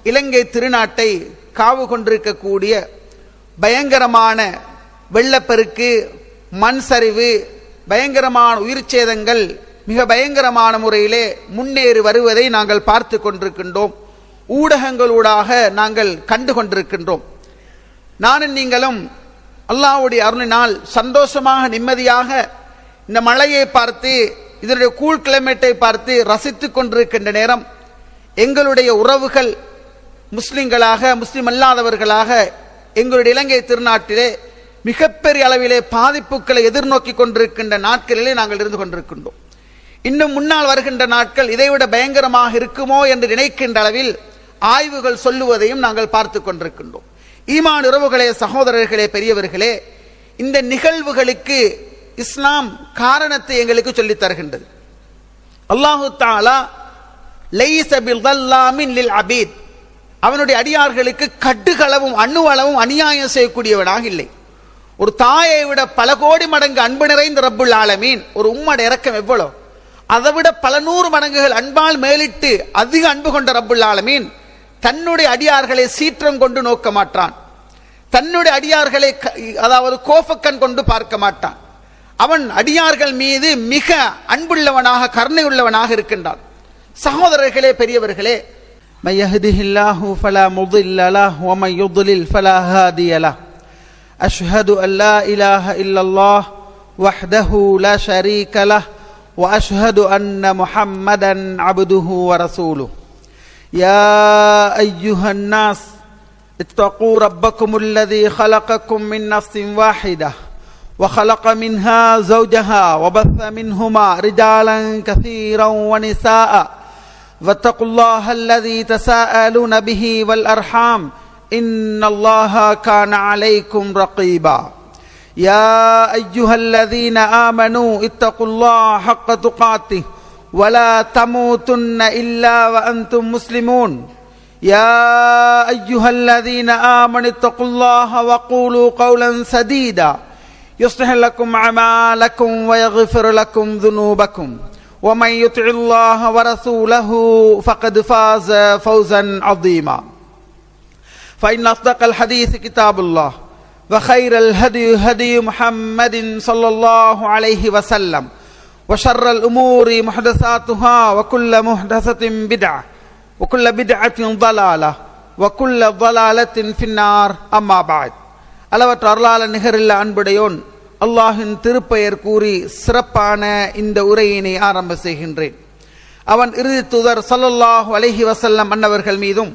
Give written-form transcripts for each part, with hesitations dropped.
இலங்கை திருநாட்டை காவு கொண்டிருக்கக்கூடிய பயங்கரமான வெள்ளப்பெருக்கு, மண் சரிவு, பயங்கரமான உயிர் சேதங்கள் மிக பயங்கரமான முறையிலே முன்னேறி வருவதை நாங்கள் பார்த்து கொண்டிருக்கின்றோம். ஊடகங்களூடாக நாங்கள் கண்டு கொண்டிருக்கின்றோம். நானும் நீங்களும் அல்லாஹ்வுடைய அருளினால் சந்தோஷமாக நிம்மதியாக இந்த மழையை பார்த்து, இதனுடைய கூல் கிளைமேட்டை பார்த்து ரசித்துக் கொண்டிருக்கின்ற நேரம், எங்களுடைய உறவுகள் முஸ்லிம்களாக முஸ்லிம் அல்லாதவர்களாக எங்களுடைய இலங்கை திருநாட்டிலே மிகப்பெரிய அளவிலே பாதிப்புகளை எதிர்நோக்கி கொண்டிருக்கின்ற நாட்களிலே நாங்கள் இருந்து கொண்டிருக்கின்றோம். இன்னும் முன்னால் வருகின்ற நாட்கள் இதைவிட பயங்கரமாக இருக்குமோ என்று நினைக்கின்ற அளவில் ஆய்வுகள் சொல்லுவதையும் நாங்கள் பார்த்து கொண்டிருக்கின்றோம். ஈமான் உறவுகளே, சகோதரர்களே, பெரியவர்களே, இந்த நிகழ்வுகளுக்கு இஸ்லாம் காரணத்தை எங்களுக்கு சொல்லித் தருகின்றது. அல்லாஹு தஆலா லைஸ பில்தல்லாமின் லில் அபீத், அவனுடைய அடியார்களுக்கு கடுகளவும் அணுவளவும் அநியாயம் செய்யக்கூடியவனாக இல்லை. ஒரு தாயை விட பல கோடி மடங்கு அன்பு நிறைந்த ரப்புல் ஆலமீன், ஒரு உம்மட இரக்கம் எவ்வளவு, அதை விட பல நூறு மடங்குகள் அன்பால் மேலிட்டு அதிக அன்பு கொண்ட ரப்புல் ஆலமீன் தன்னுடைய அடியார்களை சீற்றம் கொண்டு நோக்க மாட்டான். தன்னுடைய அடியார்களை அதாவது கோபக்கண் கொண்டு பார்க்க மாட்டான். அவன் அடியார்கள் மீது மிக அன்புள்ளவனாக கருணை உள்ளவனாக இருக்கின்றான். சகோதரர்களே, பெரியவர்களே, மை யஹ்திஹில்லாஹு ஃபலா முضில்ல லஹு வ மை யுضலில் ஃபலா ஹாதிய லஹு அஷ்ஹது அன் லா இலாஹ இல்லல்லாஹ் வஹ்தஹு லா ஷரீக லஹு வ அஷ்ஹது அன்ன முஹம்மதன் அப்துஹு வ ரசூலுஹு யா அய்யுஹன் நாஸ் இத்தகூ ரப்பக்குமுல்லதீ خلقكم من نفس واحدة وخلق منها زوجها وبث منهما رجالا كثيرا ونساء واتقوا الله الذي تساءلون به والأرحام إن الله كان عليكم رقيبا يا أيها الذين آمنوا اتقوا الله حق تقاته ولا تموتن إلا وأنتم مسلمون يا أيها الذين آمنوا اتقوا الله وقولوا قولا سديدا يصلح لكم أعمالكم ويغفر لكم ذنوبكم ومن يطع الله ورسوله فقد فاز فوزا عظيما فإن أصدق الحديث كتاب الله وخير الهدي هدي محمد صلى الله عليه وسلم وشر الأمور محدثاتها وكل محدثة بدعة وكل بدعة ضلالة وكل ضلالة في النار أما بعد. அளவற்ற அருளாள நிகரில்ல அன்புடையோன் அல்லாஹின் திருப்பெயர் கூறி சிறப்பான இந்த உரையினை ஆரம்ப செய்கின்றேன். அவன் இறுதி தூதர் ஸல்லல்லாஹு அலைஹி வஸல்லம் அன்னவர்கள் மீதும்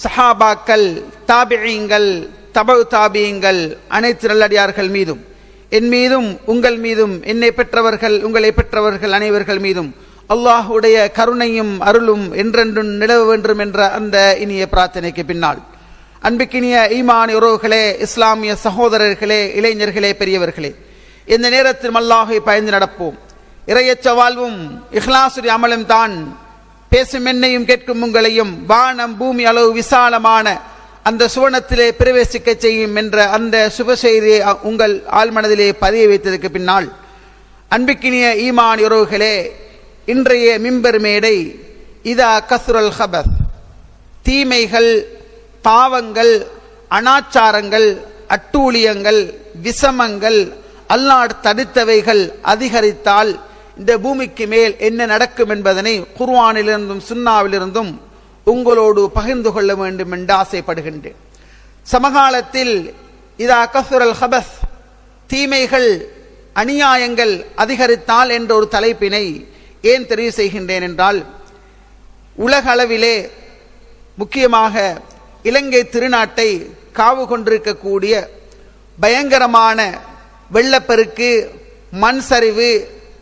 சஹாபாக்கள், தாபிஈங்கள், தபு தாபிஈங்கள், அனைத்து நல்லடியார்கள் மீதும், என் மீதும் உங்கள் மீதும், என்னை பெற்றவர்கள் உங்களை பெற்றவர்கள் அனைவர்கள் மீதும் அல்லாஹுடைய கருணையும் அருளும் என்றென்றும் நிலவ வேண்டும் என்ற அந்த இனிய பிரார்த்தனைக்கு பின்னால், அன்பிக்கினிய ஈமான் உறவுகளே, இஸ்லாமிய சகோதரர்களே, இளைஞர்களே, பெரியவர்களே, இந்த நேரத்தில் அல்லாஹை பயந்து நடப்போம். இறையச்ச வாழ்வும் இஹ்லாசுடைய அமலும் தான் பேசும் என்னையும் கேட்கும் உங்களையும் வானம் பூமி அளவு விசாலமான அந்த சுவனத்திலே பிரவேசிக்க செய்யும் என்ற அந்த சுப செய்தியை உங்கள் ஆழ்மனதிலே பதிய வைத்ததற்கு பின்னால், அன்பிக்கினிய ஈமான் உறவுகளே, இன்றைய மிம்பர் மேடை இதா கஸ்ருல் ஹபத், தீமைகள், பாவங்கள், அனாச்சாரங்கள், அட்டூழியங்கள், விஷமங்கள், அல்லாஹ் தடுத்தவைகள் அதிகரித்தால் இந்த பூமிக்கு மேல் என்ன நடக்கும் என்பதனை குர்ஆனிலிருந்தும் சுன்னாவிலிருந்தும் உங்களோடு பகிர்ந்து கொள்ள வேண்டும் என்று ஆசைப்படுகின்றேன். சமகாலத்தில் இதா கஸ்ருல் ஹபத், தீமைகள், அநியாயங்கள் அதிகரித்தால் என்ற ஒரு தலைப்பினை ஏன் தெரிவு செய்கின்றேன் என்றால், உலக அளவிலே முக்கியமாக இலங்கை திருநாட்டை காவு கொண்டிருக்கக்கூடிய பயங்கரமான வெள்ளப்பெருக்கு, மண் சரிவு,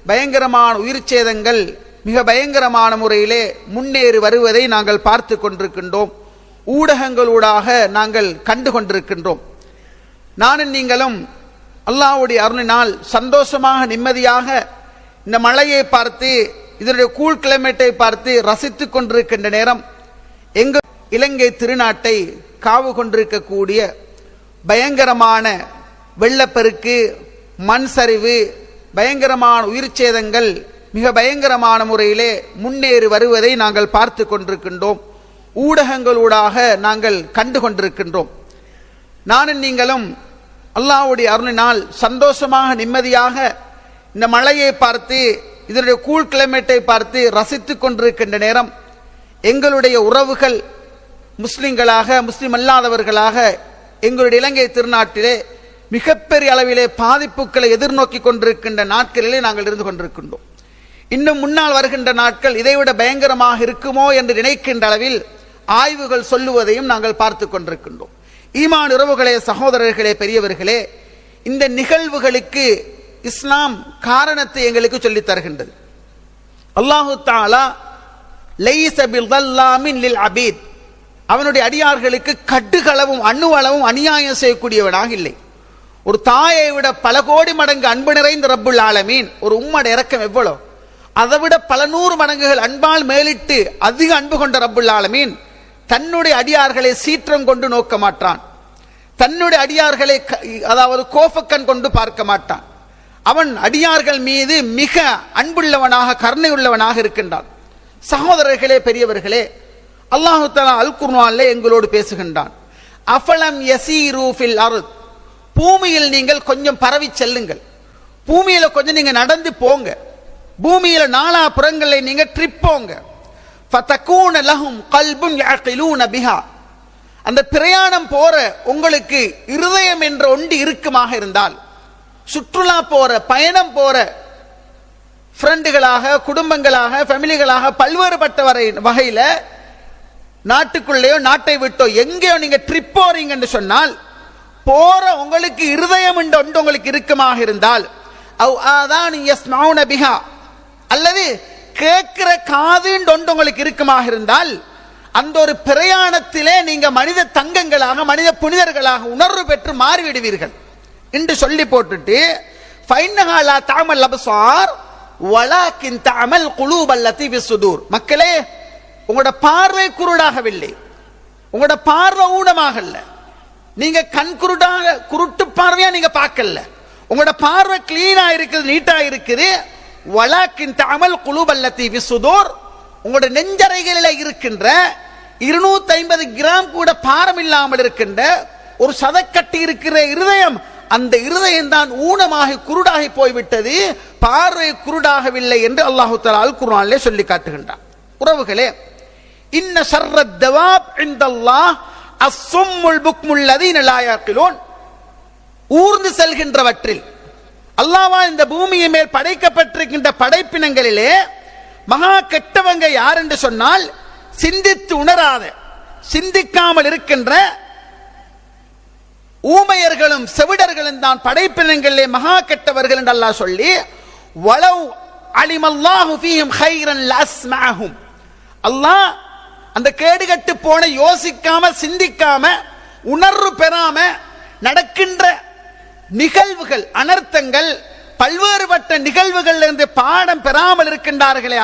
பயங்கரமான உயிர் சேதங்கள் மிக பயங்கரமான முறையிலே முன்னேறி வருவதை நாங்கள் பார்த்து கொண்டிருக்கின்றோம். ஊடகங்களூடாக நாங்கள் கண்டு கொண்டிருக்கின்றோம். நானும் நீங்களும் அல்லாஹ்வுடைய அருளினால் சந்தோஷமாக நிம்மதியாக இந்த மழையை பார்த்து, இதனுடைய கூல் கிளைமேட்டை பார்த்து ரசித்துக் கொண்டிருக்கின்ற நேரம், எங்கள் இலங்கை திருநாட்டை காவு கொண்டிருக்கக்கூடிய பயங்கரமான வெள்ளப்பெருக்கு, மண் சரிவு, பயங்கரமான உயிர் சேதங்கள் மிக பயங்கரமான முறையிலே முன்னேறி வருவதை நாங்கள் பார்த்து கொண்டிருக்கின்றோம். ஊடகங்களூடாக நாங்கள் கண்டு கொண்டிருக்கின்றோம். நானும் நீங்களும் அல்லாஹ்வுடைய அருளினால் சந்தோஷமாக நிம்மதியாக இந்த மழையை பார்த்து இதனுடைய கூல் கிளைமேட்டை பார்த்து ரசித்துக் கொண்டிருக்கின்ற நேரம் எங்களுடைய உறவுகள் முஸ்லிம்களாக முஸ்லிம் அல்லாதவர்களாக எங்களுடைய இலங்கை திருநாட்டிலே மிகப்பெரிய அளவிலே பாதிப்புகளை எதிர்நோக்கி கொண்டிருக்கின்ற நாட்களிலே நாங்கள் இருந்து கொண்டிருக்கின்றோம். இன்னும் முன்னால் வருகின்ற நாட்கள் இதைவிட பயங்கரமாக இருக்குமோ என்று நினைக்கின்ற அளவில் ஆய்வுகள் சொல்லுவதையும் நாங்கள் பார்த்து கொண்டிருக்கின்றோம். ஈமான் உறவுகளே, சகோதரர்களே, பெரியவர்களே, இந்த நிகழ்வுகளுக்கு இஸ்லாம் காரணத்தை எங்களுக்கு சொல்லித் தருகின்றது. அல்லாஹு தஆலா லைஸ பில்தல்லாமின் லில் அபீத், அவனுடைய அடியார்களுக்கு கடுகளவும் அணுவளவும் அநியாயம் செய்யக்கூடியவனாக இல்லை. ஒரு தாயை விட பல கோடி மடங்கு அன்பு நிறைந்த ரப்புல் ஆலமீன், ஒரு உம்மட இரக்கம் எவ்வளோ, அதை விட பல நூறு மடங்குகள் அன்பால் மேலிட்டு அதிக அன்பு கொண்ட ரப்புல் ஆலமீன் தன்னுடைய அடியார்களை சீற்றம் கொண்டு நோக்க மாட்டான். தன்னுடைய அடியார்களை அதாவது கோபக்கண் கொண்டு பார்க்க மாட்டான். அவன் அடியார்கள் மீது மிக அன்புள்ளவனாக கருணை உள்ளவனாக இருக்கின்றான். சகோதரர்களே, பெரியவர்களே, அல்லாஹு தஆலா அல் குர்ஆனிலே எங்களோடு பேசுகின்றான். அஃபலம் யஸீரு ஃபில் அர்த், பூமியில் நீங்கள் கொஞ்சம் பரவி செல்லுங்கள், பூமியில கொஞ்சம் நீங்க நடந்து போங்க, பூமியில நாலா புறங்களை நீங்க ட்ரிப் போங்க. ஃபதகூன லஹும் கல்புன் யஅகிலூன பிஹா, அந்த பிரயாணம் போற உங்களுக்கு இருதயம் என்ற ஒன்று இருக்குமாக இருந்தால், சுற்றுலா போற பயணம் போற ஃப்ரெண்டுகளாக குடும்பங்களாக ஃபேமிலிகளாக பல்வேறுபட்ட வகையில நாட்டுக்குள்ளேயோ நாட்டை விட்டோ எங்கேயோ நீங்க ட்ரிப் போறீங்கன்னு சொன்னால், போற உங்களுக்கு இருதயம் என்ற ஒன்று உங்களுக்கு இருக்குமாக இருந்தால், அவ் ஆதான் யஸ்மஊன பிஹா, அல்லது கேட்கிற காது ஒன்று உங்களுக்கு இருக்குமாக இருந்தால், அந்த ஒரு பிரயாணத்திலே நீங்க மனித தங்கங்களாக மனித புனிதர்களாக உணர்வு பெற்று மாறிவிடுவீர்கள் என்று சொல்லி போட்டுட்டு ஃபைன்னஹா லா தஅமல் அப்சார் வலாக்கின் தஅமல் குலூப் அல்லதி ஃபிஸ் சுதூர், மக்களே உங்களோட பார்வை குருடாகவில்லை, உங்களோட பார்வை ஊனமாகல, நீங்க கண் குருட்டு பார்வையா நீங்க பார்க்கல, உங்களோட பார்வை கிளீனா இருக்குது, நீட்டா இருக்குது. வலாக்கின் தஅமல் குலூப் அல்லதி ஃபிஸ் சுதூர், உங்களோட நெஞ்சறைகளில் இருக்கின்ற 250 கிராம் கூட பாரம் இல்லாமல் இருக்கின்ற ஒரு சதக்கட்டி இருக்கிற இருதயம், அந்த இருதயம் தான் ஊனமாகி குருடாகி போய்விட்டது, பார்வை குருடாகவில்லை என்று அல்லாஹு தஆலா அல் குர்ஆனிலே சொல்லி காட்டுகின்றார். உறவுகளே, இன்ன ஷர்ரத் தவாப் இன்தல்லாஹ் அஸ்ஸும்முல் புக்முல் லதீன லா யாகிலூன், ஊர்ந்து செல்கின்றவற்றில் அல்லாஹ்வா இந்த பூமியின் மேல் படைக்கப்பட்டிருக்கின்ற படைப்பினங்களிலே மகா கெட்டவங்க யார் என்று சொன்னால், சிந்தித்து உணராத சிந்திக்காமல் இருக்கின்ற ஊமையர்களும் செவிடர்களும் தான் படைப்பினங்களிலே மகா கெட்டவர்கள் என்று அல்லாஹ் சொல்லி, வலவ் அலிமல்லாஹு ஃபீஹிம் கைரன் லஅஸ்மஅஹும், அல்லாஹ் அந்த கேடுகட்டு போன யோசிக்காம சிந்திக்காம உணர்வு பெறாம நடக்கின்ற நிகழ்வுகள் அனர்த்தங்கள் பல்வேறுபட்ட நிகழ்வுகள் இருந்து பாடம் பெறாமல் இருக்கின்றார்களே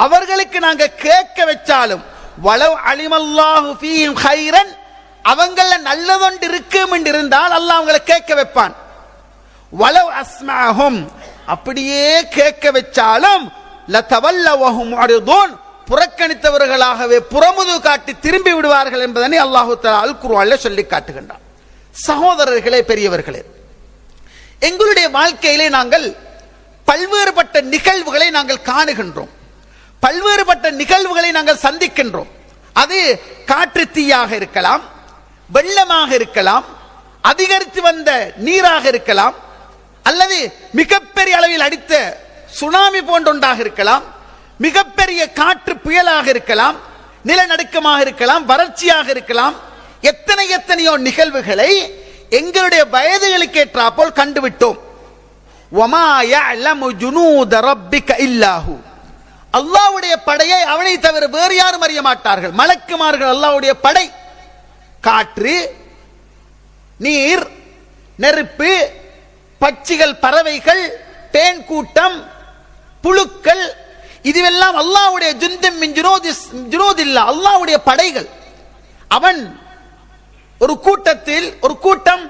அவர்களுக்கு நாங்க கேட்க வச்சாலும், வலவ் அலிமல்லாஹு ஃபீஹிம் கைரன், அவங்கள நல்லதொன்று இருக்கும் என்று இருந்தால் அல்லாஹ் அவங்களை கேட்க வைப்பான். வலவ் அஸ்மஅஹும், அப்படியே கேட்க வச்சாலும் லதவல்லவஹும் முஅரிதூன், புறக்கணித்தவர்களாகவே புறமுது காட்டி திரும்பி விடுவார்கள் என்பதனை அல்லாஹு தஆலா அல் குர்ஆனிலே சொல்லி காட்டுகின்றார். சகோதரர்களே, பெரியவர்களே, எங்களுடைய வாழ்க்கையிலே நாங்கள் பல்வேறுபட்ட நிகழ்வுகளை நாங்கள் காணுகின்றோம், பல்வேறுபட்ட நிகழ்வுகளை நாங்கள் சந்திக்கின்றோம். அது காற்று தீயாக இருக்கலாம், வெள்ளமாக இருக்கலாம், அதிகரித்து வந்த நீராக இருக்கலாம், அல்லது மிகப்பெரிய அளவில் அடித்த சுனாமி போன்ற ஒன்றாக இருக்கலாம், மிகப்பெரிய காற்று புயலாக இருக்கலாம், நிலநடுக்கமாக இருக்கலாம், வறட்சியாக இருக்கலாம். எத்தனையோ நிகழ்வுகளை எங்களுடைய வயதுகளுக்கு ஏற்றாப்போல் கண்டுவிட்டோம். வமா யஅலமு ஜுனூத ரப்பிக இல்லாஹு, அல்லாஹ்வுடைய படையை அவனை தவிர வேறு யாரும் அறிய மாட்டார்கள். மலக்குமார்கள் அல்லாஹ்வுடைய படை. காற்று, நீர், நெருப்பு, பட்சிகள், பறவைகள், தேன் கூட்டம், புழுக்கள், இதுவெல்லாம் அல்லாஹ்வுடைய ஜுந்தும் மின் ஜுனூதில்லா, அல்லாஹ்வுடைய படைகள். அவன் ஒரு கூட்டம்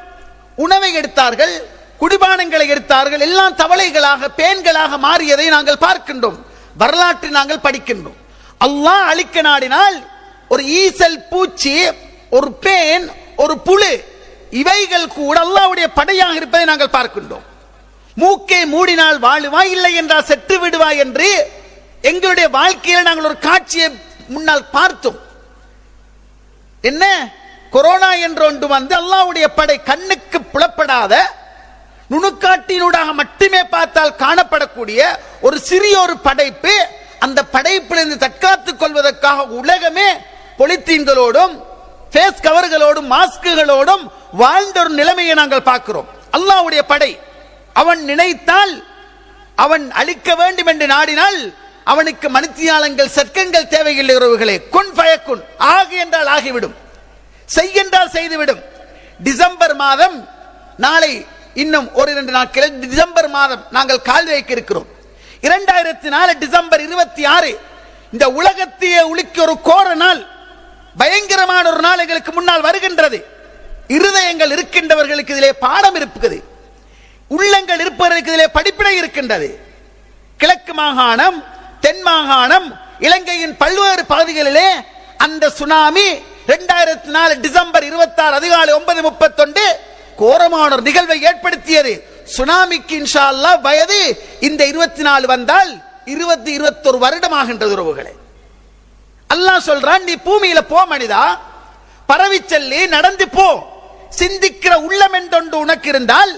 உணவை எடுத்தார்கள், குடிபானங்களை எடுத்தார்கள், எல்லாம் தவளைகளாக பேன்களாக மாறியதை நாங்கள் பார்க்கின்றோம், வரலாற்றை நாங்கள் படிக்கின்றோம். அல்லாஹ் அழிக்க நாடினால் ஒரு ஈசல் பூச்சி, ஒரு பேன், ஒரு புழு, இவைகள் கூட அல்லாஹ்வுடைய படையாக இருப்பதை நாங்கள் பார்க்கின்றோம். மூக்கை மூடினால் வாழுவாய், இல்லை என்றால் செத்து விடுவாய் என்று எங்களுடைய வாழ்க்கையில் நாங்கள் ஒரு காட்சியை முன்னால் பார்த்தோம். என்ன, கொரோனா என்ற ஒன்று வந்து அல்லாஹ்வுடைய படை, கண்ணுக்கு புலப்படாத நுணுக்காட்டினூடாக மட்டுமே பார்த்தால் காணப்படக்கூடிய ஒரு சிறிய ஒரு படைப்பு. அந்த படைப்பிலிருந்து தற்காத்துக் கொள்வதற்காக உலகமே பொலித்தீன்களோடும் ஃபேஸ் கவர்களோடும் மாஸ்குகளோடும் வாழ்ந்த ஒரு நிலைமையை நாங்கள் பார்க்கிறோம். அல்லாஹ்வுடைய படை, அவன் நினைத்தால், அவன் அழிக்க வேண்டும் என்று நாடினால் அவனுக்கு மணித்தியாலங்கள் சர்க்கங்கள் தேவையில்லை உறவுகளே. குன் ஃபயக்குன், ஆகு என்றால் ஆகிவிடும், செய் என்றால் செய்துவிடும். டிசம்பர் மாதம், நாளை இன்னும் ஒரு 2 நாட்களில் டிசம்பர் மாதம் நாங்கள் கால் வைக்க இருக்கிறோம். 2004 டிசம்பர் 26 இந்த உலகத்தையே உலுக்கி ஒரு கோர நாள், பயங்கரமான ஒரு நாள் எங்களுக்கு முன்னால் வருகின்றது. இருதயங்கள் இருக்கின்றவர்களுக்கு இதிலே பாடம் இருக்குது, உள்ளங்கள் இருப்பவர்களுக்கு இதிலே படிப்பினை இருக்கின்றது. கிழக்கு மாகாணம், தென் மாகாணம், இலங்கையின் பல்வேறு பகுதிகளிலே அந்த சுனாமி 2004 டிசம்பர் 26 அதிகாலை 9:31 கோரமான ஒரு நிகழ்வை ஏற்படுத்தியது. சுனாமிக்கு இன்ஷா அல்லாஹ் வயது இந்த 24 வந்தால் 20-21 வருடமாகின்றது உறவுகளே. அல்லாஹ் சொல்றான், நீ பூமியில போ மனிதா, பரவி செல்லி நடந்து போ. சிந்திக்கிற உள்ளம் என்றொன்று உனக்கு இருந்தால்,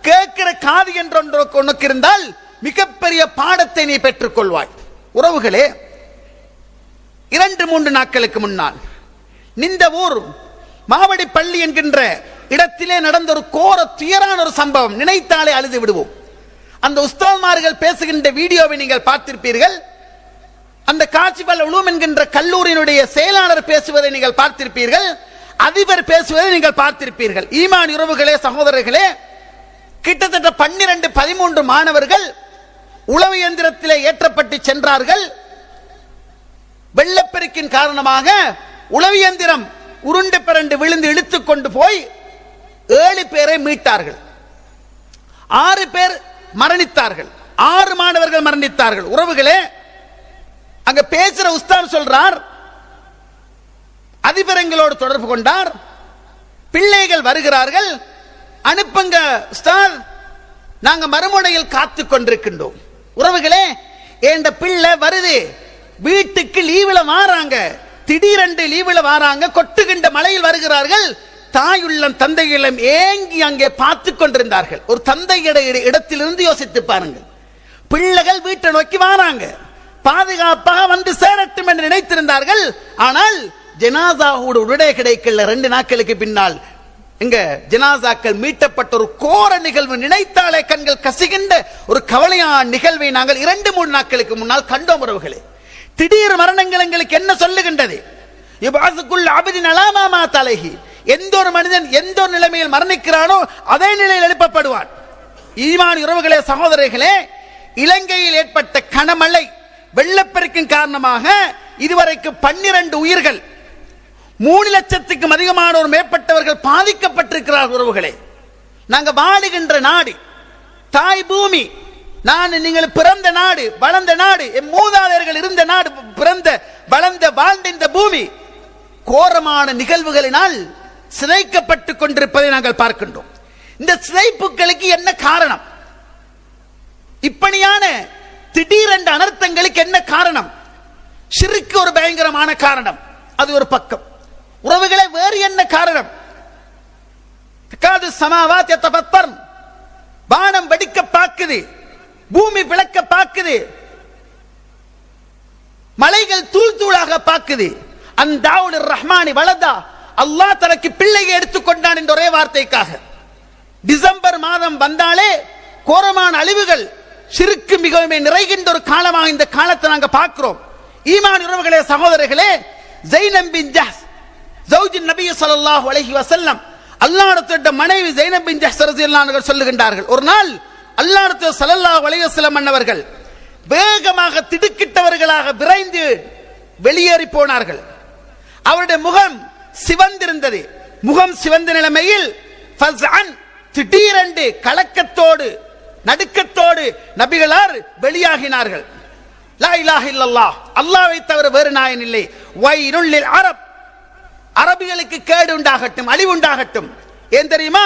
கேட்கிற காது என்றொன்று உனக்கு இருந்தால் மிகப்பெரிய பாடத்தை நீ பெற்றுக் கொள்வாய். உறவுகளே, 2-3 நாட்களுக்கு முன்னால் நிந்தவூர் மாவடி பள்ளி என்கின்ற இடத்திலே நடந்த ஒரு கோர துயரான ஒரு சம்பவம், நினைத்தாலே அழுது விடுவோம். அந்த உஸ்தாத்மார்கள் பேசுகின்ற வீடியோவை நீங்கள் பார்த்திருப்பீர்கள். அந்த காசிபல் உலூம் என்கின்ற கல்லூரியினுடைய செயலாளர் பேசுவதை நீங்கள் பார்த்திருப்பீர்கள், அதிபர் பேசுவதை நீங்கள் பார்த்திருப்பீர்கள். ஈமான் உறவுகளே, சகோதரர்களே, கிட்டத்தட்ட 12-13 மாணவர்கள் உளவு இயந்திரத்திலே ஏற்றப்பட்டு சென்றார்கள். வெள்ளப்பெருக்கின் காரணமாக உளவு இயந்திரம் உருண்டு பிறண்டு விழுந்து இழுத்துக் கொண்டு போய் 7 பேரை மீட்டார்கள். 6 பேர் மரணித்தார்கள், 6 மாணவர்கள் மரணித்தார்கள். உறவுகளே, அங்க பேசுற உஸ்தாத் சொல்றார், அதிபர் எங்களோடு தொடர்பு கொண்டார், பிள்ளைகள் வருகிறார்கள், அனுப்புங்க உஸ்தாத், நாங்க மறுமுனையில் காத்துக் கொண்டிருக்கின்றோம். உறவுகளே, என்ற பிள்ளை வருது, வீட்டுக்கு லீவுல வாராங்க, திடீரென்று லீவுல வாராங்க, கொட்டுகின்ற மலையில் வருகிறார்கள். தாயுள்ளம் தந்தையிடம் ஏங்கி அங்கே பார்த்து கொண்டிருந்தார்கள். ஒரு தந்தையிட இடத்திலிருந்து யோசித்து பாருங்கள். பிள்ளைகள் வீட்டை நோக்கி வாராங்க, பாதுகாப்பாக வந்து சேரட்டும் என்று நினைத்திருந்தார்கள். ஆனால் ஜனாசாவோட உடனே கிடைக்கல. 2 நாட்களுக்கு பின்னால் இங்க ஜனாசாக்கள் மீட்டப்பட்ட ஒரு கோர நிகழ்வு, நினைத்தாலே கண்கள் கசிகின்ற ஒரு கவலையான நிகழ்வை நாங்கள் 2-3 நாட்களுக்கு முன்னால் கண்டோம். உறவுகளே, திடீர் மரணங்கள் எங்களுக்கு என்ன சொல்லுகின்றது? எந்த ஒரு மனிதன் எந்த ஒரு நிலைமையில் மரணிக்கிறானோ அதே நிலையில் எழுப்பப்படுவான். ஈமான் உறவுகளே, சகோதரர்களே, இலங்கையில் ஏற்பட்ட கனமழை வெள்ளப்பெருக்கின் காரணமாக இதுவரைக்கும் 12 உயிர்கள், 3 லட்சத்துக்கும் அதிகமானோர் மேற்பட்டவர்கள் பாதிக்கப்பட்டிருக்கிறார்கள். உறவுகளே, நாங்க வாழுகின்ற நாடு தாய் பூமி, நான் நீங்கள் பிறந்த நாடு, வளர்ந்த நாடு, என் மூதாதையர்கள் இருந்த நாடு, பிறந்த வளர்ந்த வாழ்ந்த இந்த பூமி கோரமான நிகழ்வுகளினால் சிதைக்கப்பட்டுக் கொண்டிருப்பதை நாங்கள் பார்க்கின்றோம். இந்த சிதைப்புகளுக்கு என்ன காரணம்? இப்படியான திடீரென்ற அனர்த்தங்களுக்கு என்ன காரணம்? ஷிர்க் ஒரு பயங்கரமான காரணம், அது ஒரு பக்கம். உறவுகளை, வேறு என்ன காரணம்? சமாவாத் யதஃபத்தர், வானம் வெடிக்க பாக்குது, பூமி விளக்க பாக்குது, மலைகள் தூள் தூளாக பாக்குது. அந்தாவுல் ரஹ்மானி வலதா, அல்லாஹ் தனக்கு பிள்ளையை எடுத்துக்கொண்டான் என்ற ஒரே வார்த்தைக்காக டிசம்பர் மாதம் வந்தாலே கோரமான அழிவுகள், ஷிர்க் மிகவும் நிறைகின்ற ஒரு காலமாக இந்த காலத்தை நாங்கள் பார்க்கிறோம். ஈமான் உறவுகளே, சகோதரர்களே, ஸைனப் பின் ஜஹ்ஷ் ஜௌஜின் நபி ஸல்லல்லாஹு அலைஹி வஸல்லம், அல்லாஹ்வுடைய மனைவி ஸைனப் பின் ஜஹ்ஷ் ரலியல்லாஹு அன்ஹா சொல்லுகின்றார்கள், ஒரு நாள் அல்லாஹ்வுடைய ஸல்லல்லாஹு அலைஹி வஸல்லம் அன்னவர்கள் வேகமாக திடுக்கிட்டவர்களாக விரைந்து வெளியேறி போனார்கள். அவருடைய முகம் சிவந்திருந்தது. முகம் சிவந்த நிலைமையில் திடீரென்று கலக்கத்தோடு நடுக்கத்தோடு நபிகளார் வெளியாகினார்கள். லா இலாஹ இல்லல்லாஹ், அல்லாஹ்வை தவிர வேறு நாயன் இல்லை. வைலுல் லில் அரப், அரபிகளுக்கு கேடு உண்டாகட்டும், அழிவு உண்டாகட்டும். ஏன் தெரியுமா?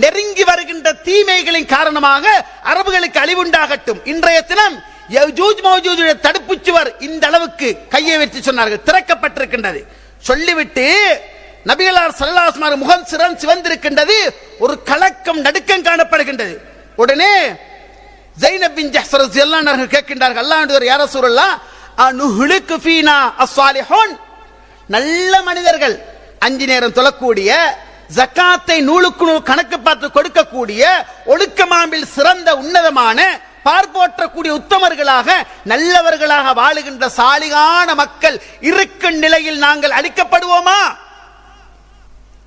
நெருங்கி வருகின்ற தீமைகளின் காரணமாக அரபுகளுக்கு அழிவு உண்டாகட்டும். இன்றைய தினம் யஜூஜ் மௌஜூஜுடைய தடுப்பு சுவர் இந்த அளவுக்கு கையை வச்சு சொன்னார்கள், திறக்கப்பட்டிருக்கின்றது. சொல்லிவிட்டு நபிகளார் ஸல்லல்லாஹு அலைஹி வஸல்லம் முகம் சிவந்திருக்கின்றது, ஒரு கலக்கம் நடுக்கம் காணப்படுகின்றது. உடனே ஸைனப் பின் ஜஹ்ஷ் ரலியல்லாஹு அன்ஹா கேட்கின்றார்கள், அல்லாஹ்வுடைய யா ரசூலல்லாஹ் அனுஹ்லிகு ஃபீனா அஸ்ஸாலிஹூன், நல்ல மனிதர்கள், 5 நேரம் தொழக்கூடிய, ஜகாத்தை நூலுக்கு நூல் கணக்கு பார்த்து கொடுக்கக்கூடிய, ஒழுக்கமாம்பில் சிறந்த உன்னதமான பார்ப்போற்றக்கூடிய உத்தமர்களாக நல்லவர்களாக வாழுகின்ற சாலிகான மக்கள் இருக்கும் நிலையில் நாங்கள் அழிக்கப்படுவோமா?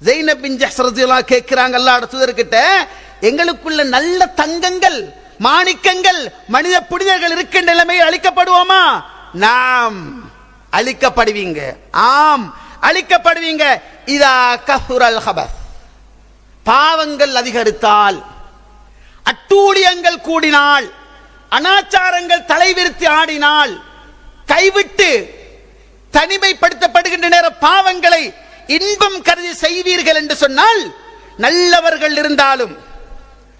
ஸைனப் பின் ஜஹ்ஷ் ரலியல்லாஹு அன்ஹா கேட்கிறாங்க அல்லாஹ்வுடைய தூதர்கிட்ட, எங்களுக்குள்ள நல்ல தங்கங்கள், மாணிக்கங்கள், மனித புனிதர்கள் இருக்கின்ற நிலைமையில் அழிக்கப்படுவோமா? நாம் அழிக்கப்படுவீங்க, ஆம் அழிக்கப்படுவீங்க. இதா கசுரல் ஹபஸ், பாவங்கள் அதிகரித்தால், அட்டூழியங்கள் கூடினால், அனாச்சாரங்கள் தலைவிரித்து ஆடினால், கைவிட்டு தனிமைப்படுத்தப்படுகின்ற நேர பாவங்களை இன்பம் கருதி செய்வீர்கள் என்று சொன்னால், நல்லவர்கள் இருந்தாலும்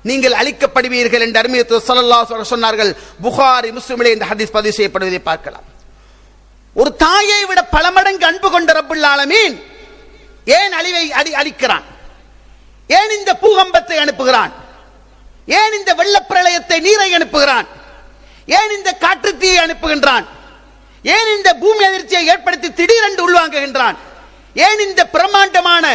நீங்கள் அழிக்கப்படுவீர்கள் என்று அருமை தூதர் ஸல்லல்லாஹு அலைஹி வஸல்லம் சொன்னார்கள். புகாரி முஸ்லிமிலே இந்த ஹதீஸ் பதிவு செய்யப்படுவதை பார்க்கலாம். ஒரு தாயை விட பல மடங்கு அன்பு கொண்ட ரப்புல் ஆலமீன் ஏன் அழிவை அளிக்கிறான்? ஏன் இந்த பூகம்பத்தை அனுப்புகிறான்? ஏன் இந்த வெள்ளப்பிரளயத்தை, நீரை அனுப்புகிறான்? ஏன் இந்த காற்று தீயை அனுப்புகின்றான்? ஏன் இந்த பூமி அதிர்ச்சியை ஏற்படுத்தி திடீரென்று உள்வாங்குகின்றான்? ஏன் இந்த பிரம்மாண்டமான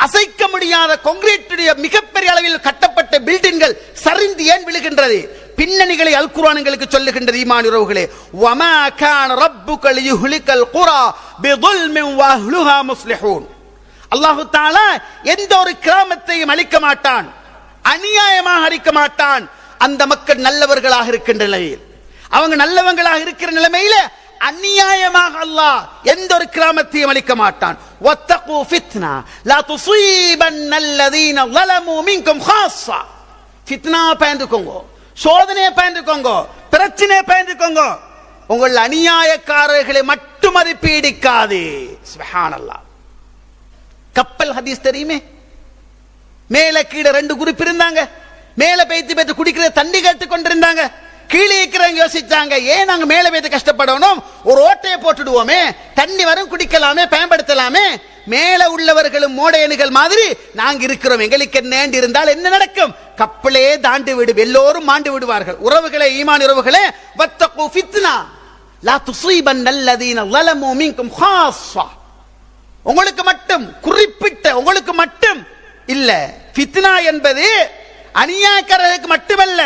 அசைக்க முடியாத கான்கிரீட்டுடைய மிகப்பெரிய அளவில் கட்டப்பட்ட பில்டிங்கள் சரிந்து ஏன் விழுகின்றது? பின்னணிகளை அல் குர்ஆன் எங்களுக்கு சொல்லுகின்றது. ஈமான் உறவுகளே, வமா கான ரப்புக லியுஹ்லிகல் குரா பிதுல்மின் வஅஹ்லுஹா முஸ்லிஹூன், அல்லாஹ் தஆலா எந்த ஒரு கிராமத்தையும் அழிக்க மாட்டான், அநியாயமாக அழிக்க மாட்டான். அந்த மக்கள் நல்லவர்களாக இருக்கின்ற நிலையில், அவங்க நல்லவங்களாக இருக்கிற நிலைமையில அநியாயமாக அல்லாஹ் எந்த ஒரு கிராமத்தையும் அழிக்க மாட்டான். வத்தகு ஃபித்னா லா துஸீபன்னல்லதீன ஸலமு மின்கும் ஹாஸா, ஃபித்னா பயந்துக்கோங்க, சோதனையை பயந்துக்கோங்க, பிரச்சனையை பயந்துக்கோங்க, உங்கள் அநியாயக்காரர்களை மட்டும் அது பீடிக்காது. சுப்ஹானல்லாஹ். கப்பல் ஹதீஸ் தெரியுமே, மேல கீழே 2 குரூப் இருந்தாங்க. மேல பேத்து குடிக்கிற தண்ணி கேட்டு கொண்டிருந்தாங்க. கீழே இருக்கிறவங்க யோசிச்சாங்க, ஏன் நாங்க மேல பேத்து கஷ்டப்படணும், ஒரு ஓட்டையை போட்டுடுவோமே, தண்ணி வரும் குடிக்கலாமே, பயன்படுத்தலாமே. மேல உள்ளவர்களும் மோடையனுகள் மாதிரி நாங்க இருக்கிறோம், எங்களுக்கு என்ன இருந்தால் என்ன நடக்கும்? கப்பலே தாண்டி விடும், எல்லோரும் மாண்டு விடுவார்கள். உறவுகளே, ஈமான் உறவுகளே, வத்தகு ஃபித்னா லா துஸீபன்னல்லதீன ஸலமு மின்கும் ஹாஸா, உங்களுக்கு மட்டும், குறிப்பிட்ட உங்களுக்கு மட்டும் இல்ல. ஃபித்னா என்பது அநியாயக்காரர்களுக்கு மட்டுமல்ல,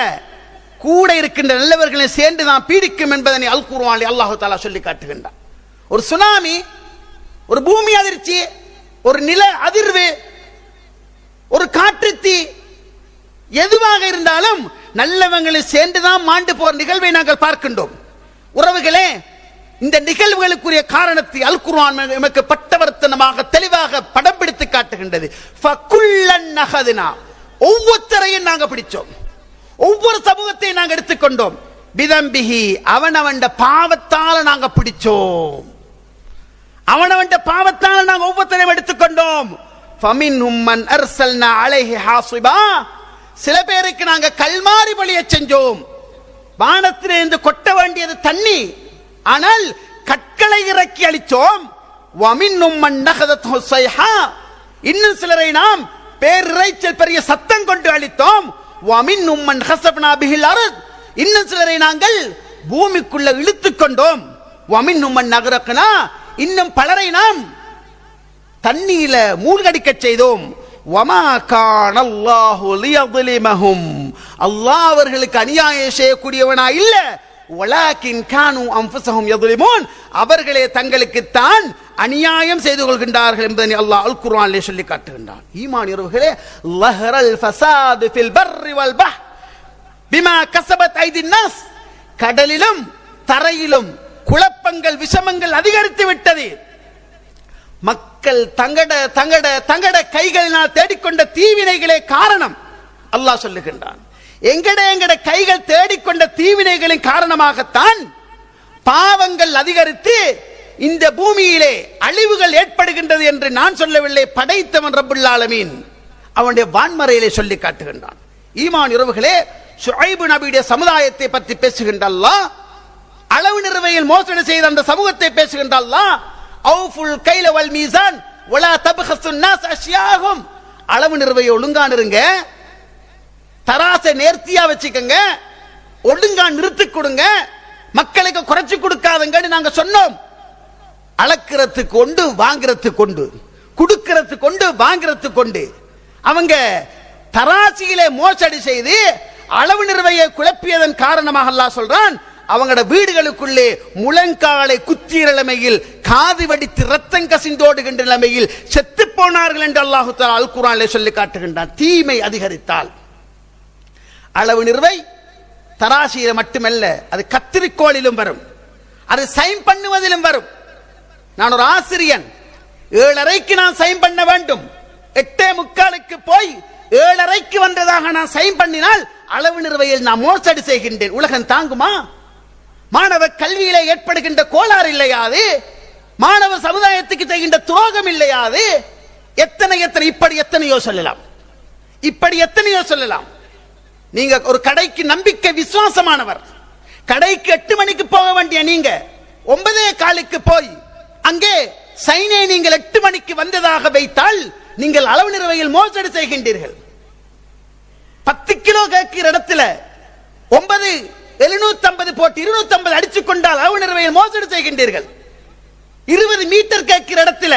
கூட இருக்கின்ற நல்லவர்களை சேர்ந்து தான் பீடிக்கும் என்பதனை அல் குர்ஆனில் அல்லாஹ் தஆலா சொல்லி காட்டுகின்றார். ஒரு சுனாமி, ஒரு பூமி அதிர்ச்சி, ஒரு நில அதிர்வு, ஒரு காற்றுத்தீ, எதுவாக இருந்தாலும் நல்லவங்களை சேர்ந்துதான் மாண்டு போற நிகழ்வை நாங்கள் பார்க்கின்றோம். உறவுகளே, இந்த நிகழ்வுகளுக்குரிய காரணத்தை அல் குர்ஆன் நமக்கு பட்டவர்த்தனமாக தெளிவாக படம் பிடித்து காட்டுகின்றது. ஃபகுல்லன் நஹதுனா, ஒவ்வொருத்தரையும் நாங்க பிடிச்சோம், ஒவ்வொரு சமூகத்தையும் நாங்க எடுத்துக்கொண்டோம். பிதம்பிஹி, அவனவன் பாவத்தால நாங்க பிடிச்சோம், அவனவன் பாவத்தால நாங்க ஒவ்வொருத்தரையும் எடுத்துக்கொண்டோம். ஃபமின்ஹும் மன் அர்சல்னா அலைஹி ஹாஸிபா, சில பேருக்கு நாங்க கல்மாரி பொழிய செஞ்சோம். வானத்திலிருந்து கொட்ட வேண்டியது தண்ணி, ஆனால் கற்களை இறக்கி அளித்தோம். வமின்ஹும் மன் நஹதத்ஹு ஸைஹா, இன்னும் சிலரை நாம் பேரிரைச்சல் பெரிய சத்தம் கொண்டு அளித்தோம். வமின்ஹும் மன் ஹஸப்னா பிஹில் அர்த், இன்னும் சிலரை நாங்கள் பூமிக்குள்ள இழுத்துக் கொண்டோம். வமின்ஹும் மன் அக்ரக்னா, இன்னும் பலரை நாம் தண்ணீரில மூழ்கடிக்க செய்தோம். வமா கான அல்லாஹு லியظلمஹும், அல்லாஹ் அவர்களுக்கு அநியாயம் செய்யக்கூடியவனா இல்ல. வலாக்கின் கானு அன்ஃபுஸஹும் யظلمூன், அவர்களே தங்களுக்கு தான் அநியாயம் செய்து கொள்கின்றார்கள் என்பதை அல்லாஹ் அல் குர்ஆனிலே சொல்லி காட்டுகின்றான். ஈமான் உறவுகளே, லஹரல் ஃபஸாது ஃபில் பர்ரி வல் பஹ் பிமா கஸபத் ஐதின் நாஸ், கடலிலும் தரையிலும் குழப்பங்கள், விஷமங்கள் அதிகரித்து விட்டது. மக்கள் தங்கட கைகளினால் தேடிக்கொண்ட தீவினைகளே காரணம். அல்லாஹ் சொல்லுகின்றான், எங்கட கைகள் தேடிக்கொண்ட தீவினைகளின் காரணமாகத்தான் பாவங்கள் அதிகரித்து இந்த பூமியிலே அழிவுகள் ஏற்படுகின்றது என்று நான் சொல்லவில்லை, படைத்தவன் ரப்புல் ஆலமீன் அவனுடைய வான்மறையிலே சொல்லி காட்டுகின்றான். ஈமான் உறவுகளே, ஷுஐப் நபியுடைய சமுதாயத்தை பற்றி பேசுகின்ற அல்லாஹ், அளவு நிறுவையில் மோசடி செய்த அந்த சமூகத்தை பேசுகின்ற அல்லாஹ், அவுஃபுல் கைல வல் மீசான் வலா தப்கசுன் நாஸ் அஷ்யாஹும், அளவு நிறுவையை ஒழுங்கா நிறுங்க, தராசை நேர்த்தியா வச்சுக்கங்க, ஒழுங்கா நிறுத்தி கொடுங்க, மக்களுக்கு குறைச்சு கொடுக்காதங்கன்னு நாங்க சொன்னோம். அளக்கிறதுக்கு கொண்டு வாங்கிறதுக்கு கொண்டு, கொடுக்கிறதுக்கு கொண்டு வாங்கிறதுக்கு கொண்டு அவங்க தராசியிலே மோசடி செய்து அளவு நிறுவையை குழப்பியதன் காரணமாக அல்லாஹ் சொல்றான், அவங்களோட வீடுகளுக்குள்ளே முழங்காலை குத்திய நிலைமையில், காது வடித்து ரத்தம் கசிந்தோடுகின்ற நிலைமையில் செத்து போனார்கள் என்று அல்லாஹ் தஆலா அல் குர்ஆனிலே சொல்லி காட்டுகின்றான். தீமை அதிகரித்தால் அளவு நிறுவை தராசியில மட்டுமல்ல, அது கத்திரிக்கோளிலும் வரும், அது சைன் பண்ணுவதிலும் வரும். நான் ஒரு ஆசிரியன், 7:30க்கு நான் சைன் பண்ண வேண்டும், 8:45 போய் 7:30க்கு வந்ததாக நான் சைன் பண்ணினால் அளவு நிறுவையில் நான் மோசடி செய்கின்றேன். உலகம் தாங்குமா? மாணவ கல்வியிலே ஏற்படுகின்ற கோளாறு இல்லையாது? மாணவ சமுதாயத்துக்கு செய்கின்ற துரோகம் இல்லையாது? எத்தனை எத்தனை இப்படி எத்தனையோ சொல்லலாம், இப்படி எத்தனையோ சொல்லலாம். நீங்க ஒரு கடைக்கு நம்பிக்கை விசுவாசமானவர், கடைக்கு 8 மணிக்கு போக வேண்டிய நீங்க 9:15 போய் அங்கே சைனை நீங்கள் 8 மணிக்கு வந்ததாக வைத்தால் நீங்கள் அளவு நிறுவையில் மோசடி செய்கின்றீர்கள். 10 கிலோ கேட்கிற இடத்துல 9,750 போட்டு 250 அடிச்சுக் கொண்டால் அளவு நிறுவையில் மோசடி செய்கின்றீர்கள். 20 மீட்டர் கேட்கிற இடத்துல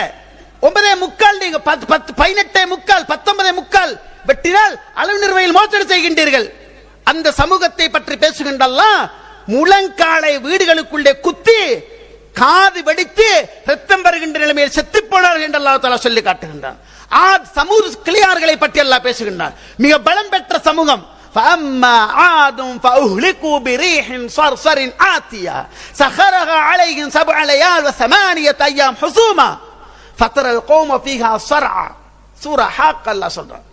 9:45 நீங்க 18:45 19:45 வெட்டினால் அளவு நிறுவையில் மோசடி செய்கின்றீர்கள். அந்த சமூகத்தை பற்றி பேசுகின்ற அல்லாஹ், முழங்காலை வீடுகளுக்குள்ளே குத்தி காது வெடித்து ரத்தம் வருகின்ற நிலைமையில் செத்து போனார்கள் என்று அல்லாஹ் தஆலா சொல்லி காட்டுகின்றான். ஆத் சமூத் கிளியார்களை பற்றி அல்லாஹ் பேசுகின்றான். மிக பலம் பெற்ற சமூகம். فَأَمَّا عَادٌ فَأُهْلِكُوا بِرِيحٍ صَرْصَرٍ عَاتِيَةٍ سَخَّرَهَا عَلَيْهِمْ 7 لَيَالٍ و8 أيام حُسُومًا فَتَرَى الْقَوْمَ فِيهَا صَرْعًا. சூரா ஹாக் அல்லாஹ் சொல்றான்.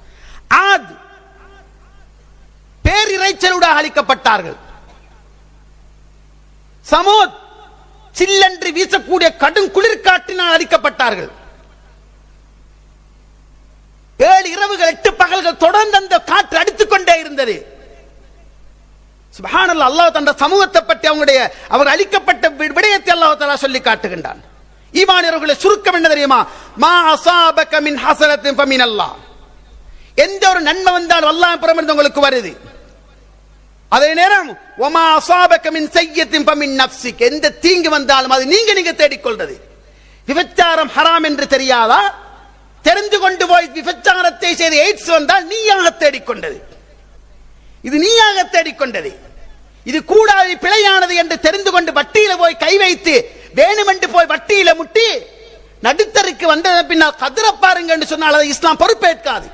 ஆத் பேரிரைச்சலூடாக அழிக்கப்பட்டார்கள். சமூத் சில்லென்று வீசக்கூடிய கடும் குளிர்காற்றினால் அழிக்கப்பட்டார்கள். 7 இரவுகள் 8 பகல்கள் தொடர்ந்து அந்த காற்று அடித்துக் கொண்டே இருந்தது. சுப்ஹானல்லாஹ், அல்லாஹ் தந்த சமூகத்தை பற்றி அவர் அழிக்கப்பட்ட விடயத்தை அல்லாஹ் தஆலா சொல்லி காட்டுகின்றான். ஈமானியர்களை சுருக்கம் என்ன தெரியுமா? மா அஸாபக மின் ஹஸனத்தின் ஃபமினல்லாஹ், எந்த ஒரு நன்மை வந்தாலும் அல்லாஹ் புறமிருந்து உங்களுக்கு வருது. அதே நேரம் வமா அஸாபக மின் ஸய்யித்தின் ஃபமின் நஃப்ஸிக், எந்த தீங்கு வந்தாலும் அது நீங்க தேடிக்கொள்றது. விபச்சாரம் ஹராம் என்று தெரியாதா? தெரிந்து கொண்டு போய் விபச்சாரத்தை செய்து எய்ட்ஸ் வந்தால் நீயாக தேடிக்கொண்டது, இது நீயாக தேடிக்கொண்டது. இது கூடாது பிழையானது என்று தெரிந்து கொண்டு வட்டியில போய் கை வைத்து வேணுமென்று போய் வட்டியில முட்டி நடுத்தருக்கு வந்த பின்னால் கதிர பாருங்க என்று சொன்னால் அதை இஸ்லாம் பொறுப்பேற்காது.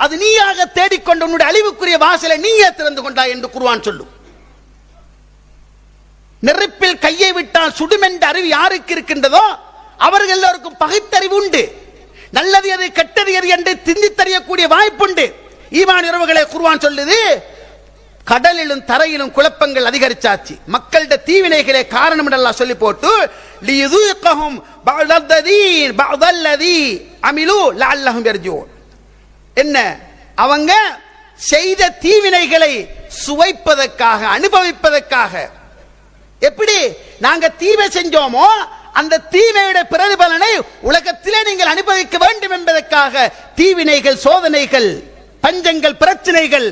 அது நீயாக தேடிக்கொண்டு உன்னுடைய அழிவுக்குரிய வாசலை நீயே திறந்து கொண்டாய் என்று குர்ஆன் சொல்லும். நெருப்பில் கையை விட்டால் சுடும் என்ற அறிவு யாருக்கு இருக்கின்றதோ அவர்கள் எல்லோருக்கும் பகைத்தறிவு உண்டு. நல்லது எது கெட்டது எது என்று சிந்தித்தறியக்கூடிய வாய்ப்புண்டு. ஈமான் உறவுகளை குர்ஆன் சொல்லுது, கடலிலும் தரையிலும் குழப்பங்கள் அதிகரிச்சாச்சு, மக்களுடைய தீவினைகளே காரணம் என்று அல்லாஹ் சொல்லி போட்டு லியுதீகஹும் பஅதல்லதீ அமிலு லஅல்லஹும் யர்ஜூன், என்ன அவங்க செய்த தீவினைகளை சுவைப்பதற்காக அனுபவிப்பதற்காக. எப்படி நாங்க தீமை செஞ்சோமோ அந்த தீமையுடைய பிரதிபலனை உலகத்திலே நீங்கள் அனுபவிக்க வேண்டும் என்பதற்காக தீவினைகள், சோதனைகள், பஞ்சங்கள், பிரச்சனைகள்